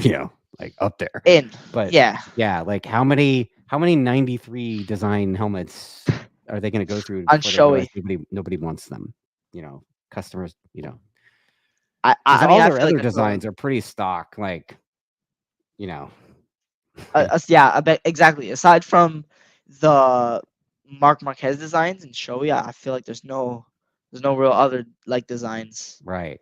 you know, like, up there. In But, yeah, yeah, like, how many 93 design helmets are they gonna go through on before they realize Shoei. nobody wants them? Customers, I 'cause mean, all I their feel like other there's no. designs are pretty stock, like, you know Yeah, I bet exactly. Aside from the Mark Marquez designs and Shoei, I feel like there's no real other like designs. Right.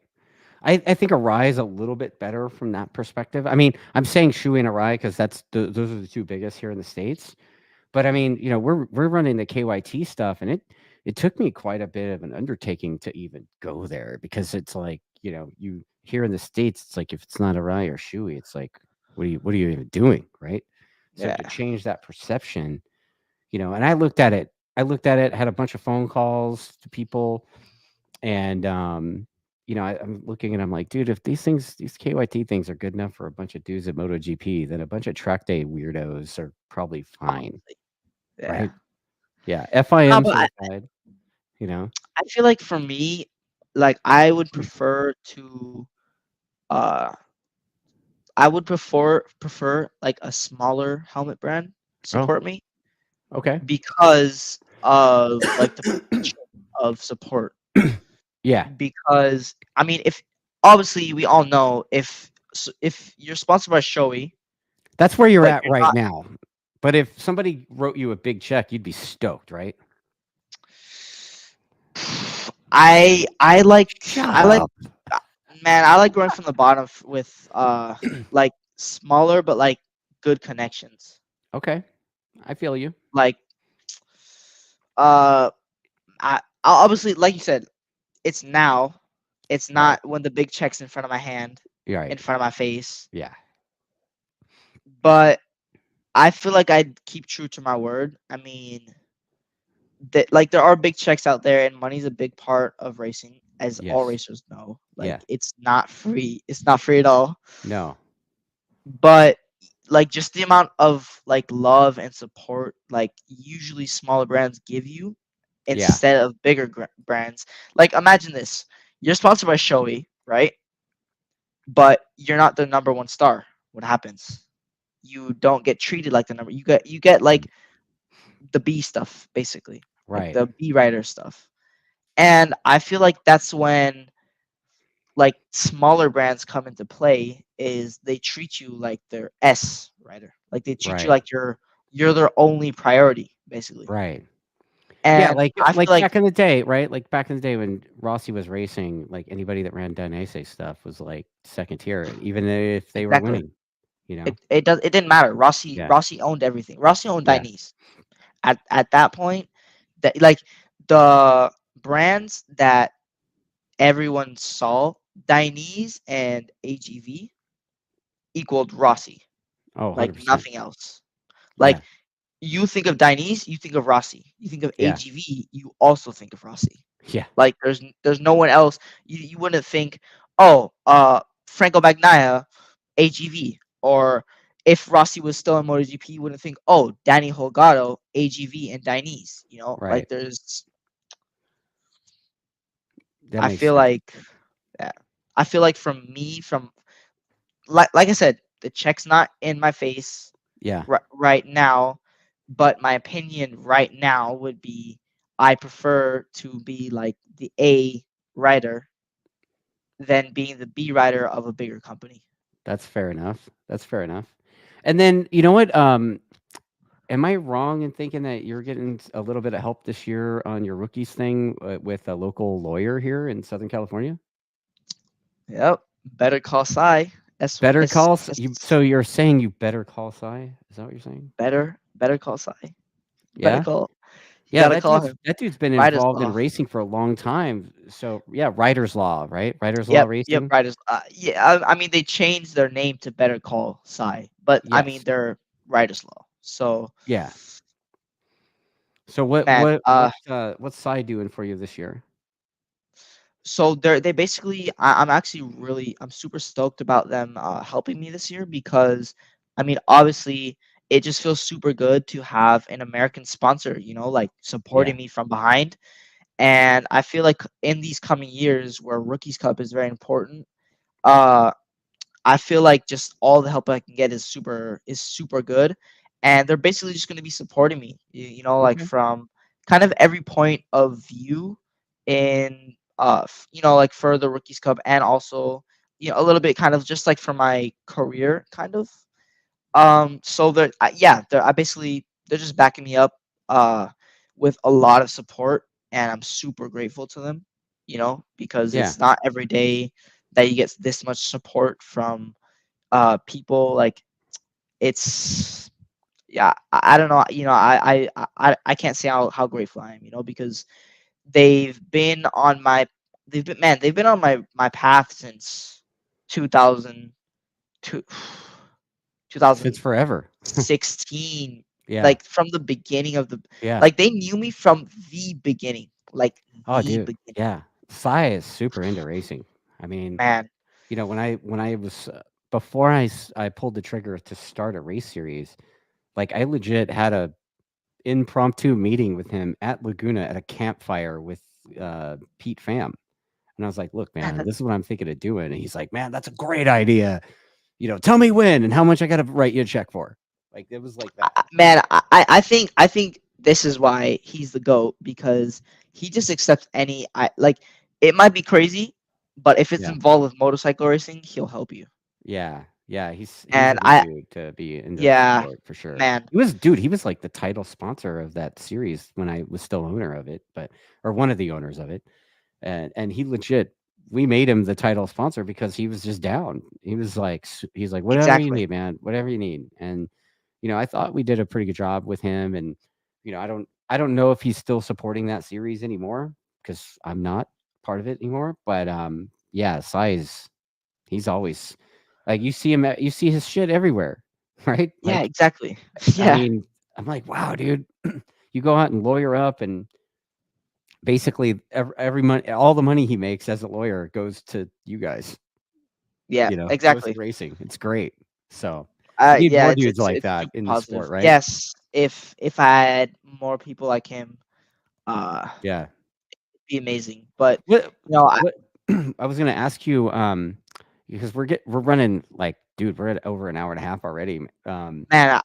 I think Arai is a little bit better from that perspective. I mean, I'm saying Shui and Arai because those are the 2 biggest here in the States. But I mean, we're running the KYT stuff, and it took me quite a bit of an undertaking to even go there because it's like, you here in the States, it's like if it's not Arai or Shui, it's like, what are you even doing, right? So to Yeah, change that perception, and I looked at it, had a bunch of phone calls to people, and I'm looking and I'm like, dude, if these KYT things are good enough for a bunch of dudes at MotoGP, then a bunch of track day weirdos are probably fine, honestly, yeah. right? Yeah, No, FIM but certified, you know? I feel like for me, like uh I would prefer like a smaller helmet brand Oh, support me okay. because of like the potential of support. Yeah, Because I mean, if obviously we all know if you're sponsored by Shoei, that's where you're but at you're right not, now. But if somebody wrote you a big check, you'd be stoked, right? I like Shut I like up. uh, man, I like going from the bottom with like smaller but like good connections. Okay, I feel you. Like uh I obviously like you said, it's now. It's Right. not when the big check's in front of my hand, You're in right. front of my face. Yeah. But I feel like I'd keep true to my word. I mean, that like there are big checks out there, and money's a big part of racing, as all Yes. racers know. Like Yeah. it's not free. It's not free at all. No. But like just the amount of like love and support like usually smaller brands give you Yeah. instead of bigger brands. Like imagine this: you're sponsored by Shoei, right? But you're not the number one star. What happens? You don't get treated like the number. You get like the B stuff basically, like Right. the B rider stuff. And I feel like that's when like smaller brands come into play is they treat you like their S rider. Like they treat you Right. like you're their only priority basically. Right. Yeah, And I feel like like back in the day, right? Like back in the day when Rossi was racing, like anybody that ran Dainese stuff was like second tier, even if they were exactly winning, you know? it didn't matter. Rossi Yeah. Rossi owned everything. Rossi owned Yeah. Dainese. At that point, that like the brands that everyone saw, Dainese and AGV equaled Rossi, Oh, like 100%. nothing else. Like Yeah. you think of Dainese, you think of Rossi. You think of Yeah. AGV, you also think of Rossi. Yeah. Like there's no one else. You wouldn't think, oh, Franco Bagnaia, AGV, or if Rossi was still in MotoGP, you wouldn't think, oh, Danny Holgado, AGV, and Dainese. You know, like Right. there's. That I makes feel sense. like, yeah, I feel like from me, from like I said, the check's not in my face Yeah. right now, but my opinion right now would be I prefer to be like the A writer than being the B writer of a bigger company. That's fair enough. That's fair enough. And then, you know what? Am I wrong in thinking that you're getting a little bit of help this year on your rookies thing with a local lawyer here in Southern California? Yep. Better call Sai. Better call you. S So you're saying you better call Cy? Is that what you're saying? better call Sai. Better Yeah. call. You Yeah, gotta call him. that dude's been Riders involved in law. racing for a long time. So yeah, Writer's Law, right? Writer's Law Yep. Racing. Riders. Yeah. I mean, they changed their name to Better Call Sai, but I mean, Yes. they're Riders law. So, Yeah. So man. what's Cy doing for you this year? So they basically I'm actually I'm super stoked about them helping me this year because I mean obviously it just feels super good to have an American sponsor, like Yeah. supporting me from behind. And I feel like in these coming years where Rookies Cup is very important, uh I feel like just all the help I can get is super good, and they're basically just going to be supporting me. Like Okay. from kind of every point of view in like for the Rookies Cup, and also a little bit kind of just like for my career, kind of. So yeah, I basically they're just backing me up, uh, with a lot of support, and I'm super grateful to them. Because Yeah. it's not every day that you get this much support from people. Like it's yeah, I don't know. I can't say how grateful I am. Because they've been on my they've been on my path since 2000 Since forever. 2016, Yeah. like from the beginning of the Yeah. like they knew me from the beginning, like Oh, the dude. beginning. Yeah. Cy is super into racing. I mean, Man, when I was before I pulled the trigger to start a race series, like I legit had a impromptu meeting with him at Laguna at a campfire with Pete Pham. And I was like, "Look, man, man, this is what I'm thinking of doing." And he's like, "Man, that's a great idea. Tell me when and how much I got to write you a check for." Like it was like that. man, I think this is why he's the GOAT, because he just accepts any I like it might be crazy, but if it's Yeah. involved with motorcycle racing, he'll help you. Yeah. Yeah, he's a And good dude to be into the yeah, sport for sure. man, He was like the title sponsor of that series when I was still owner of it, or one of the owners of it. And he legit we made him the title sponsor because he was just down. He's like, "Whatever you exactly. need, man. Whatever you need." And I thought we did a pretty good job with him. And I don't know if he's still supporting that series anymore because I'm not part of it anymore. But Yeah, size. He's always like you see him. You see his shit everywhere, right? Yeah, Like, exactly. I Yeah. mean, I'm like, wow, dude. You go out and lawyer up, and basically every money, all the money he makes as a lawyer goes to you guys. Yeah, Goes to exactly. racing. It's great. So we need Yeah, more it's dudes it's like it's that super in the sport, positive. right? Yes, if I had more people like him, uh, Yeah. it'd be amazing. But What I what I was gonna ask you, because we're running like, dude, we're at over an hour and a half already. man,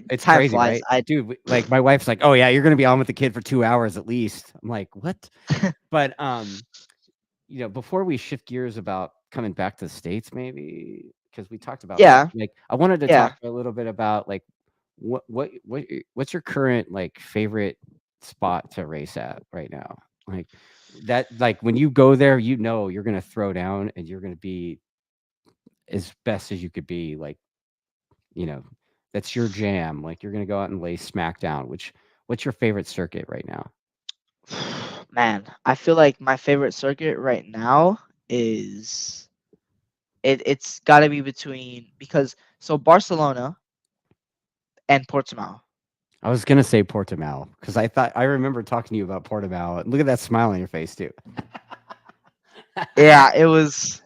It's time crazy, flies. right? Dude, like my wife's like, "Oh yeah, you're gonna be on with the kid for 2 hours at least." I'm like, "What?" But before we shift gears about coming back to the States, maybe because we talked about Yeah, like I wanted to yeah. talk a little bit about like what's your current like favorite spot to race at right now? Like that, like when you go there, you're gonna throw down and you're gonna be as best as you could be. Like you know, that's your jam. Like you're gonna go out and lay smack down. What's your favorite circuit right now? Man, I feel like my favorite circuit right now is it's got to be between because so Barcelona and Portimao. I was gonna say Portimao because I remember talking to you about Portimao. And look at that smile on your face too. Yeah, it was.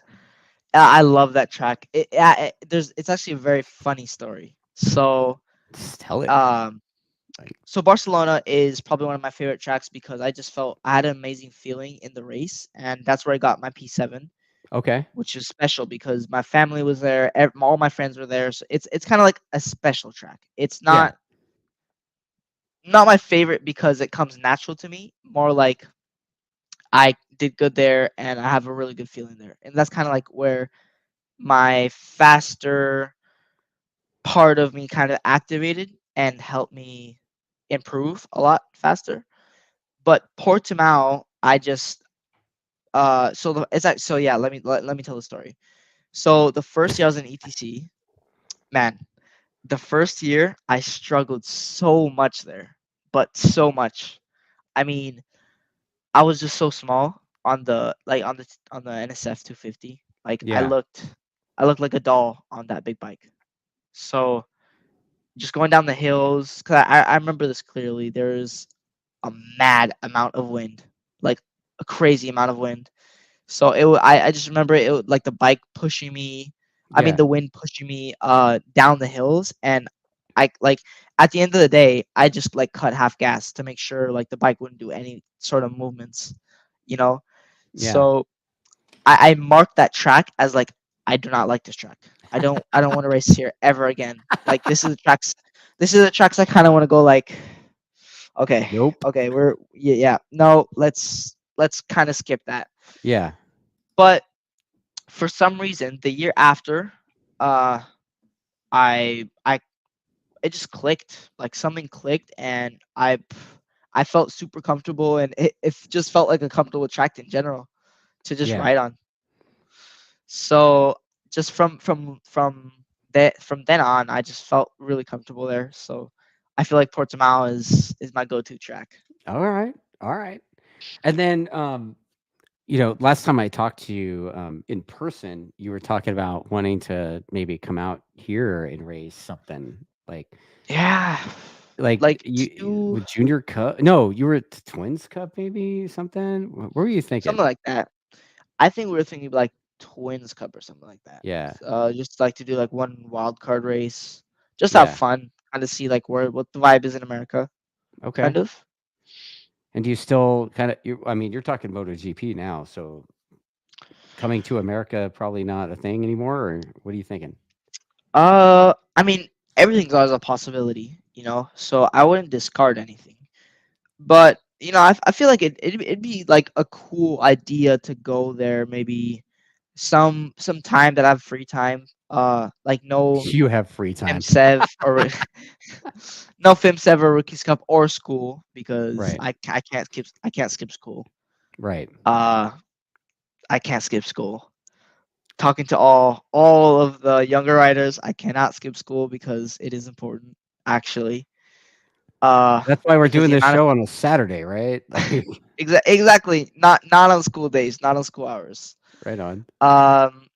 I love that track. It's actually a very funny story. Just tell it. Um, Like, so Barcelona is probably one of my favorite tracks because I just felt I had an amazing feeling in the race, and that's where I got my P7, okay, which is special because my family was there, all my friends were there. So it's kind of like a special track. It's yeah, not my favorite because it comes natural to me. More like I did good there, and I have a really good feeling there, and that's kind of like where my faster part of me kind of activated and helped me improve a lot faster. But Portimao, I just so it's like so yeah. Let me tell the story. So the first year I was in ETC, man, the first year I struggled so much there, but so much. I mean, I was just so small on the NSF 250. Like yeah, I looked like a doll on that big bike. So just going down the hills, cause I remember this clearly. There's a mad amount of wind, like a crazy amount of wind. So I just remember like the bike pushing me. I mean yeah, the wind pushing me down the hills, and I like at the end of the day I just like cut half gas to make sure like the bike wouldn't do any sort of movements, you know. yeah. So I marked that track as like I do not like this track. I don't want to race here ever again. Like this is the tracks I kind of want to go like okay, Nope. okay, yeah, no, let's kind of skip that. Yeah, But for some reason, the year after, uh, I it just clicked. Like something clicked, and I felt super comfortable, and it just felt like a comfortable track in general to just yeah. ride on. So just from then on, I just felt really comfortable there. So I feel like Portimao is my go-to track. All right, all right. And then, last time I talked to you in person, you were talking about wanting to maybe come out here and raise something Yeah, like like you two with Junior Cup. No, you were at the Twins Cup, maybe something. What were you thinking? something like that. I think we were thinking like Twins Cup or something like that. Yeah, Just like to do like one wild card race, just have yeah. fun, kind of see like where what the vibe is in America, Okay. kind of. And do you still kind of? I mean, you're talking MotoGP now, so coming to America probably not a thing anymore. Or what are you thinking? I mean everything's always a possibility, you know. So I wouldn't discard anything, but I feel like it'd be like a cool idea to go there maybe some time that I have free time. Like no You have free time, FimSev or no FimSev or Rookies Cup or school because right? I can't skip school. Right. Uh, I can't skip school. Talking to all of the younger writers, I cannot skip school because it is important actually. That's why we're Because doing the this amount of show on a Saturday, right? Like, exactly not on school days, not on school hours. Right on. Um,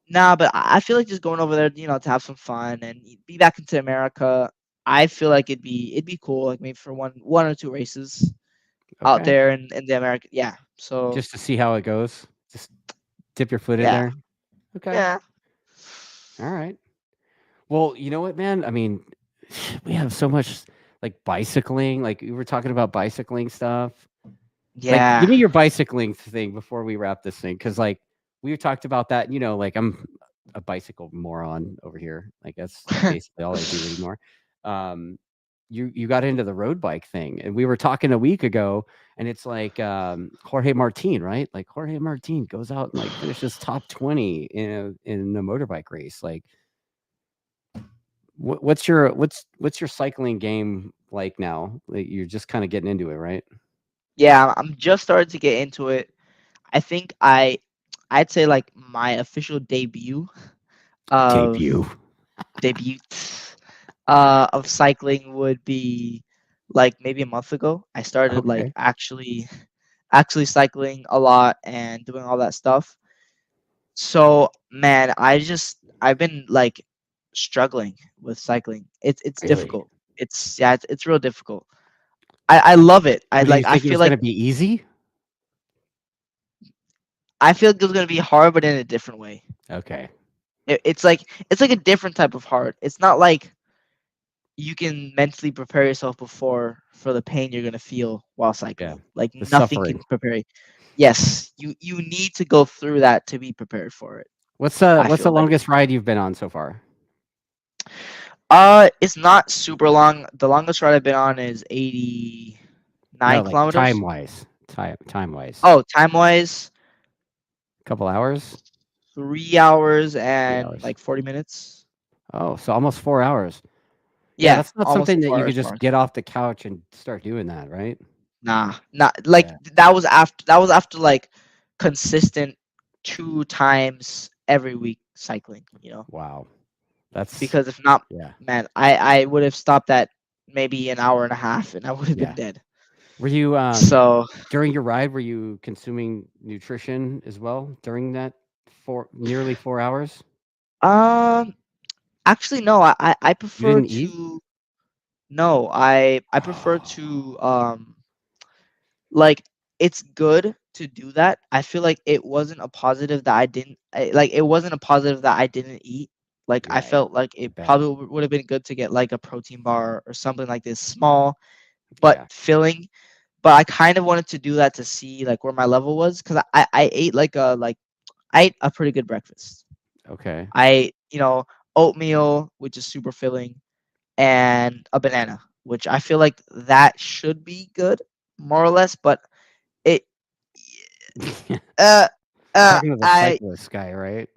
nah, but I feel like just going over there, to have some fun and be back into America. I feel like it'd be cool, like maybe for one or two races out Okay. there in the America. Yeah. So Just to see how it goes. Just dip your foot in yeah, there. Okay. yeah, All right. Well, you know what, man? I mean, we have so much like bicycling. Like we were talking about bicycling stuff. Like, give yeah. me your bicycling thing before we wrap this thing, because like we talked about that. Like I'm a bicycle moron over here. Like that's basically all I do anymore. Um, you got into the road bike thing, and we were talking a week ago, and it's like Jorge Martin, right? Like Jorge Martin goes out and like finishes top 20 in a motorbike race. Like, what's your cycling game like now? Like, you're just kind of getting into it, right? Yeah, I'm just starting to get into it. I think I'd say like my official of Debut. debut of cycling would be like maybe a month ago. I started like Okay. actually cycling a lot and doing all that stuff. So, man, I've been like struggling with cycling. It's Really? difficult. It's real difficult. I love it. I What, do you like I think it feel was like gonna be easy? I feel like it's gonna be hard, but in a different way. Okay. It's like a different type of hard. It's not like you can mentally prepare yourself before for the pain you're gonna feel while Yeah. cycling. Like The nothing can suffering. prepare you. Yes, you need to go through that to be prepared for it. What's the I what's the feel like. longest ride you've been on so far? It's not super long. The longest ride I've been on is 89 No, like kilometers. time-wise. Time-wise. Oh, time wise, Couple hours? 3 hours 3 and hours. like 40 minutes. Oh, so almost 4 hours. Yeah, Yeah, that's not almost something that you 4 hours, could 4 just hours. get off the couch and start doing that, right? Nah, not like Yeah. that was after like consistent 2 times every week cycling. Wow. That's Because if not, yeah. man, I would have stopped at maybe an hour and a half and I would have been Yeah. dead. Were you So, during your ride, were you consuming nutrition as well during that nearly 4 hours? um, actually no, I You prefer didn't eat? to no, I prefer Oh, to like it's good to do that. I feel like it wasn't a positive that it wasn't a positive that I didn't eat. Like I right. felt like I it bet. probably would have been good to get like a protein bar or something like this small but Yeah. filling. But I kind of wanted to do that to see like where my level was because I ate I ate a pretty good breakfast. Okay. I ate, oatmeal, which is super filling, and a banana, which I feel like that should be good, more or less. But it, uh, Talking to the I, cyclist guy, right?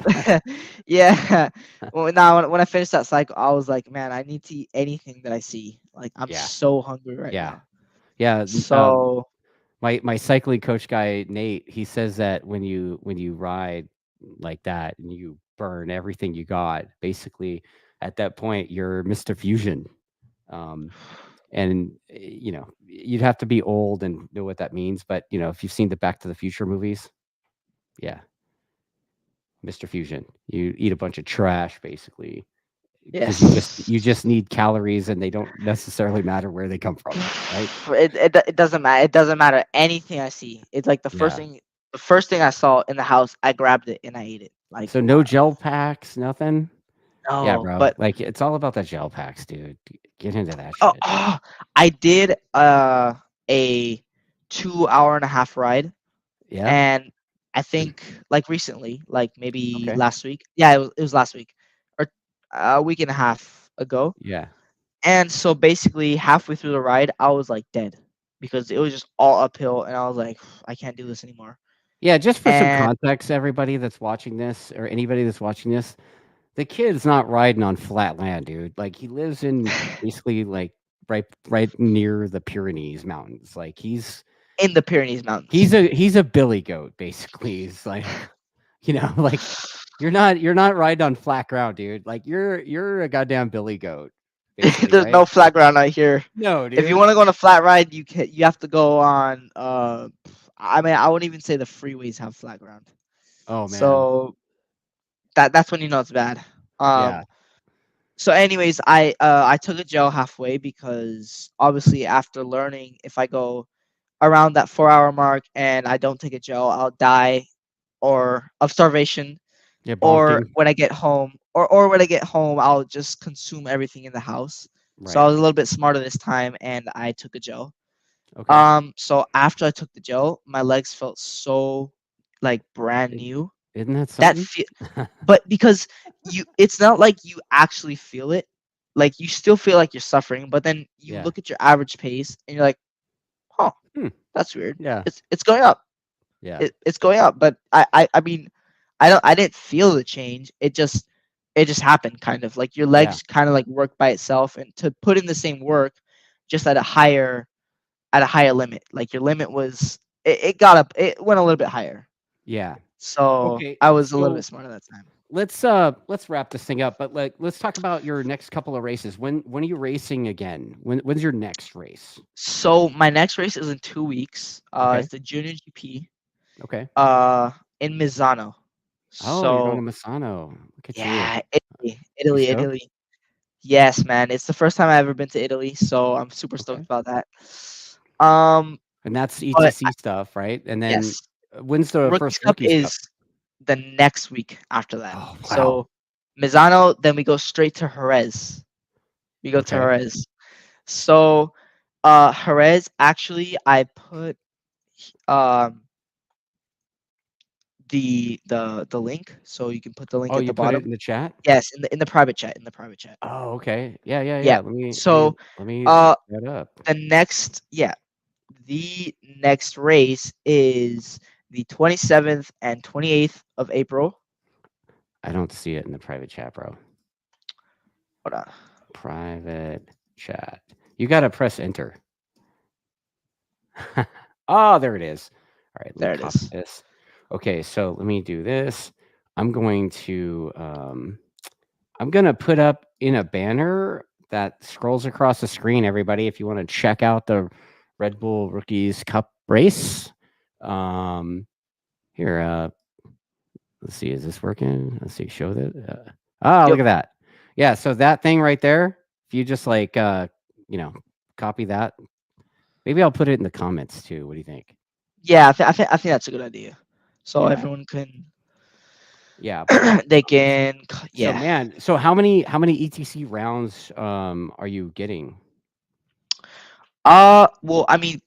yeah. Well, now when I finished that cycle, I was like, man, I need to eat anything that I see. Like I'm Yeah. so hungry right Yeah. now. Yeah. So My cycling coach guy Nate, he says that when you ride like that and you burn everything you got, basically at that point you're Mr. Fusion. Um, and you'd have to be old and know what that means, but if you've seen the Back to the Future movies, yeah, Mr. Fusion. You eat a bunch of trash basically because you just yes. you just need calories and they don't necessarily matter where they come from, right? It doesn't matter. It doesn't matter anything I see. It's like Yeah. the first thing I saw in the house, I grabbed it and I ate it. Like So no gel packs, nothing. Yeah, no, bro. but Like it's all about the gel packs, dude. Get into that oh, shit. I did a 2 hour and a half ride, Yeah. and I think like recently, like maybe Okay. last week. Yeah, it was last week or a week and a half ago. Yeah. And so basically halfway through the ride, I was like dead because it was just all uphill, and I was like, I can't do this anymore. Yeah, just for some And context, everybody that's watching this or anybody that's watching this, the kid's not riding on flat land, dude. Like he lives in basically like right near the Pyrenees mountains. Like in the Pyrenees he's Mountains. a he's a billy goat, basically. He's like, like you're not riding on flat ground, dude. Like you're a goddamn billy goat, basically, There's right? no flat ground out here. No, If you dude. want to go on a flat ride, you have to go on. I mean, I wouldn't even say the freeways have flat ground. Oh man. So that's when you know it's bad. Yeah. Um, so anyways, I took a gel halfway because obviously after learning, if I go around that 4 hour mark and I don't take a gel, I'll die or of starvation, Yeah. or Bonking. when I get home, or when I get home, I'll just consume everything in the house. So I Right. was a little bit smarter this time, and I took a gel. Okay. So after I took the gel, my legs felt so like brand I- new. Isn't that That something? fe- but because it's not like you actually feel it. Like you still feel like you're suffering, but then you Yeah. look at your average pace and you're like, "Huh, Hmm. that's weird. Yeah. It's going up. Yeah. It's going up." But I mean, I didn't feel the change. It just happened kind of. Like your Yeah. legs kind of like work by itself, and to put in the same work just at a higher limit. Like your limit was it got up, it went a little bit higher. Yeah. So Okay. I was a little bit So smarter that time. let's wrap this thing up. But like, let's talk about your next couple of races. When are you racing again? When's your next race? So my next race is in 2 weeks. Okay. It's the Junior GP. Okay. In Misano. Oh, you're going to So Misano. Look at you. yeah, Italy, You Italy, stoked? Italy. Yes, man. It's the first time I've ever been to Italy, so I'm super stoked Okay. about that. Um, And that's but ETC stuff, right? And then yes, when's the Rookies first Cup Rookies Cup? is the next week after that. Oh, wow. So Misano, then we go straight to Jerez. We go to Okay. Jerez. So Jerez, actually, I put um the link, so you can put the link Oh, at the you put it bottom. in the chat? Yes, in the private chat, in the private chat. Oh, okay. Yeah, yeah, Yeah. yeah. So Let me look uh that up. the next race is the 27th and 28th of April. I don't see it in the private chat, bro. Hold on. Private chat. You got to press enter. Oh, there it is. All right, let me There it copy is. this. Okay, so let me do this. I'm going to put up in a banner that scrolls across the screen, everybody, if you want to check out the Red Bull Rookies Cup race. Um, here, let's see, is this working? Let's see, show that. Look Yep. at that. Yeah, so that thing right there, if you just like, you know, copy that, maybe I'll put it in the comments too. What do you think? Yeah, I think that's a good idea. So Yeah, everyone can yeah. they can So yeah. man, so how many ETC rounds are you getting? Well, I mean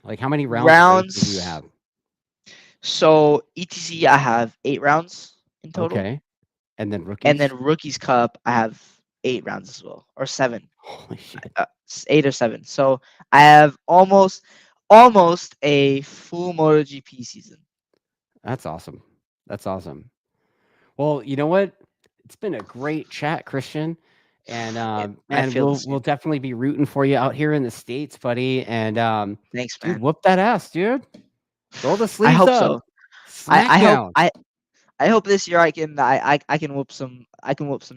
Like how many rounds of racing do you rounds. have? So ETC I have 8 rounds in total, Okay, and then and then rookies. Rookies Cup I have 8 rounds as well, or seven. Holy shit, 8 or 7. So I have almost a full MotoGP season. that's awesome. That's awesome. Well, you know what? It's been a great chat, Christian, and I man, feel the we'll same. definitely be rooting for you out here in the States, buddy. And Thanks, dude, man. whoop that ass, dude. Roll the I sleeves hope up. so. I, I hope Smackdown. I hope this year I can whoop some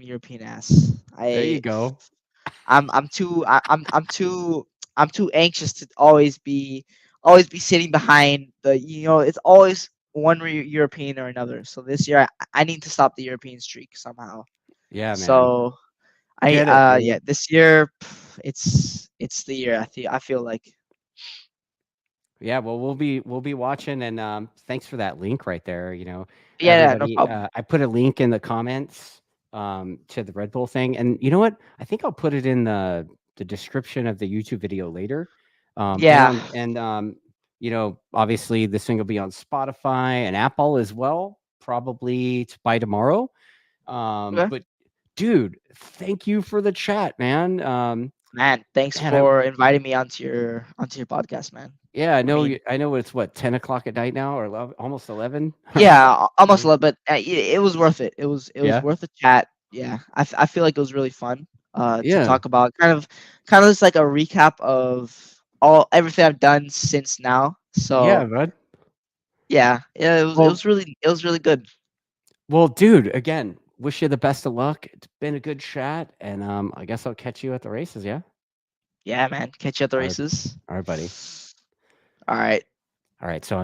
European ass. There you go. I'm too anxious to always be sitting behind it's always one European or another. So this year I need to stop the European streak somehow. Yeah, man. So Get it, yeah, dude. this year it's the year I feel like. Yeah, well, we'll be watching, and thanks for that link right there. Yeah, yeah, no Everybody, problem. I put a link in the comments to the Red Bull thing, and you know what? I think I'll put it in the description of the YouTube video later. Yeah. And obviously this thing will be on Spotify and Apple as well, probably by tomorrow. Okay. But dude, thank you for the chat, man. Man, thanks Man, I for inviting me onto your podcast, man. Yeah, I I know. mean, I know it's what 10 o'clock at night now, or 11, almost 11. yeah, almost a Mhm. little bit. It was worth it. It was Yeah, worth a chat. Yeah, I feel like it was really fun. To yeah, talk about kind of just like a recap of all everything I've done since now. yeah, So bud. yeah, yeah, it was it Well, was really it was really good. well, dude. Again, wish you the best of luck. It's been a good chat, and I guess I'll catch you at the races. Yeah. Yeah, man. Catch you at the All right, races. all right, buddy. All right. All right. So I'm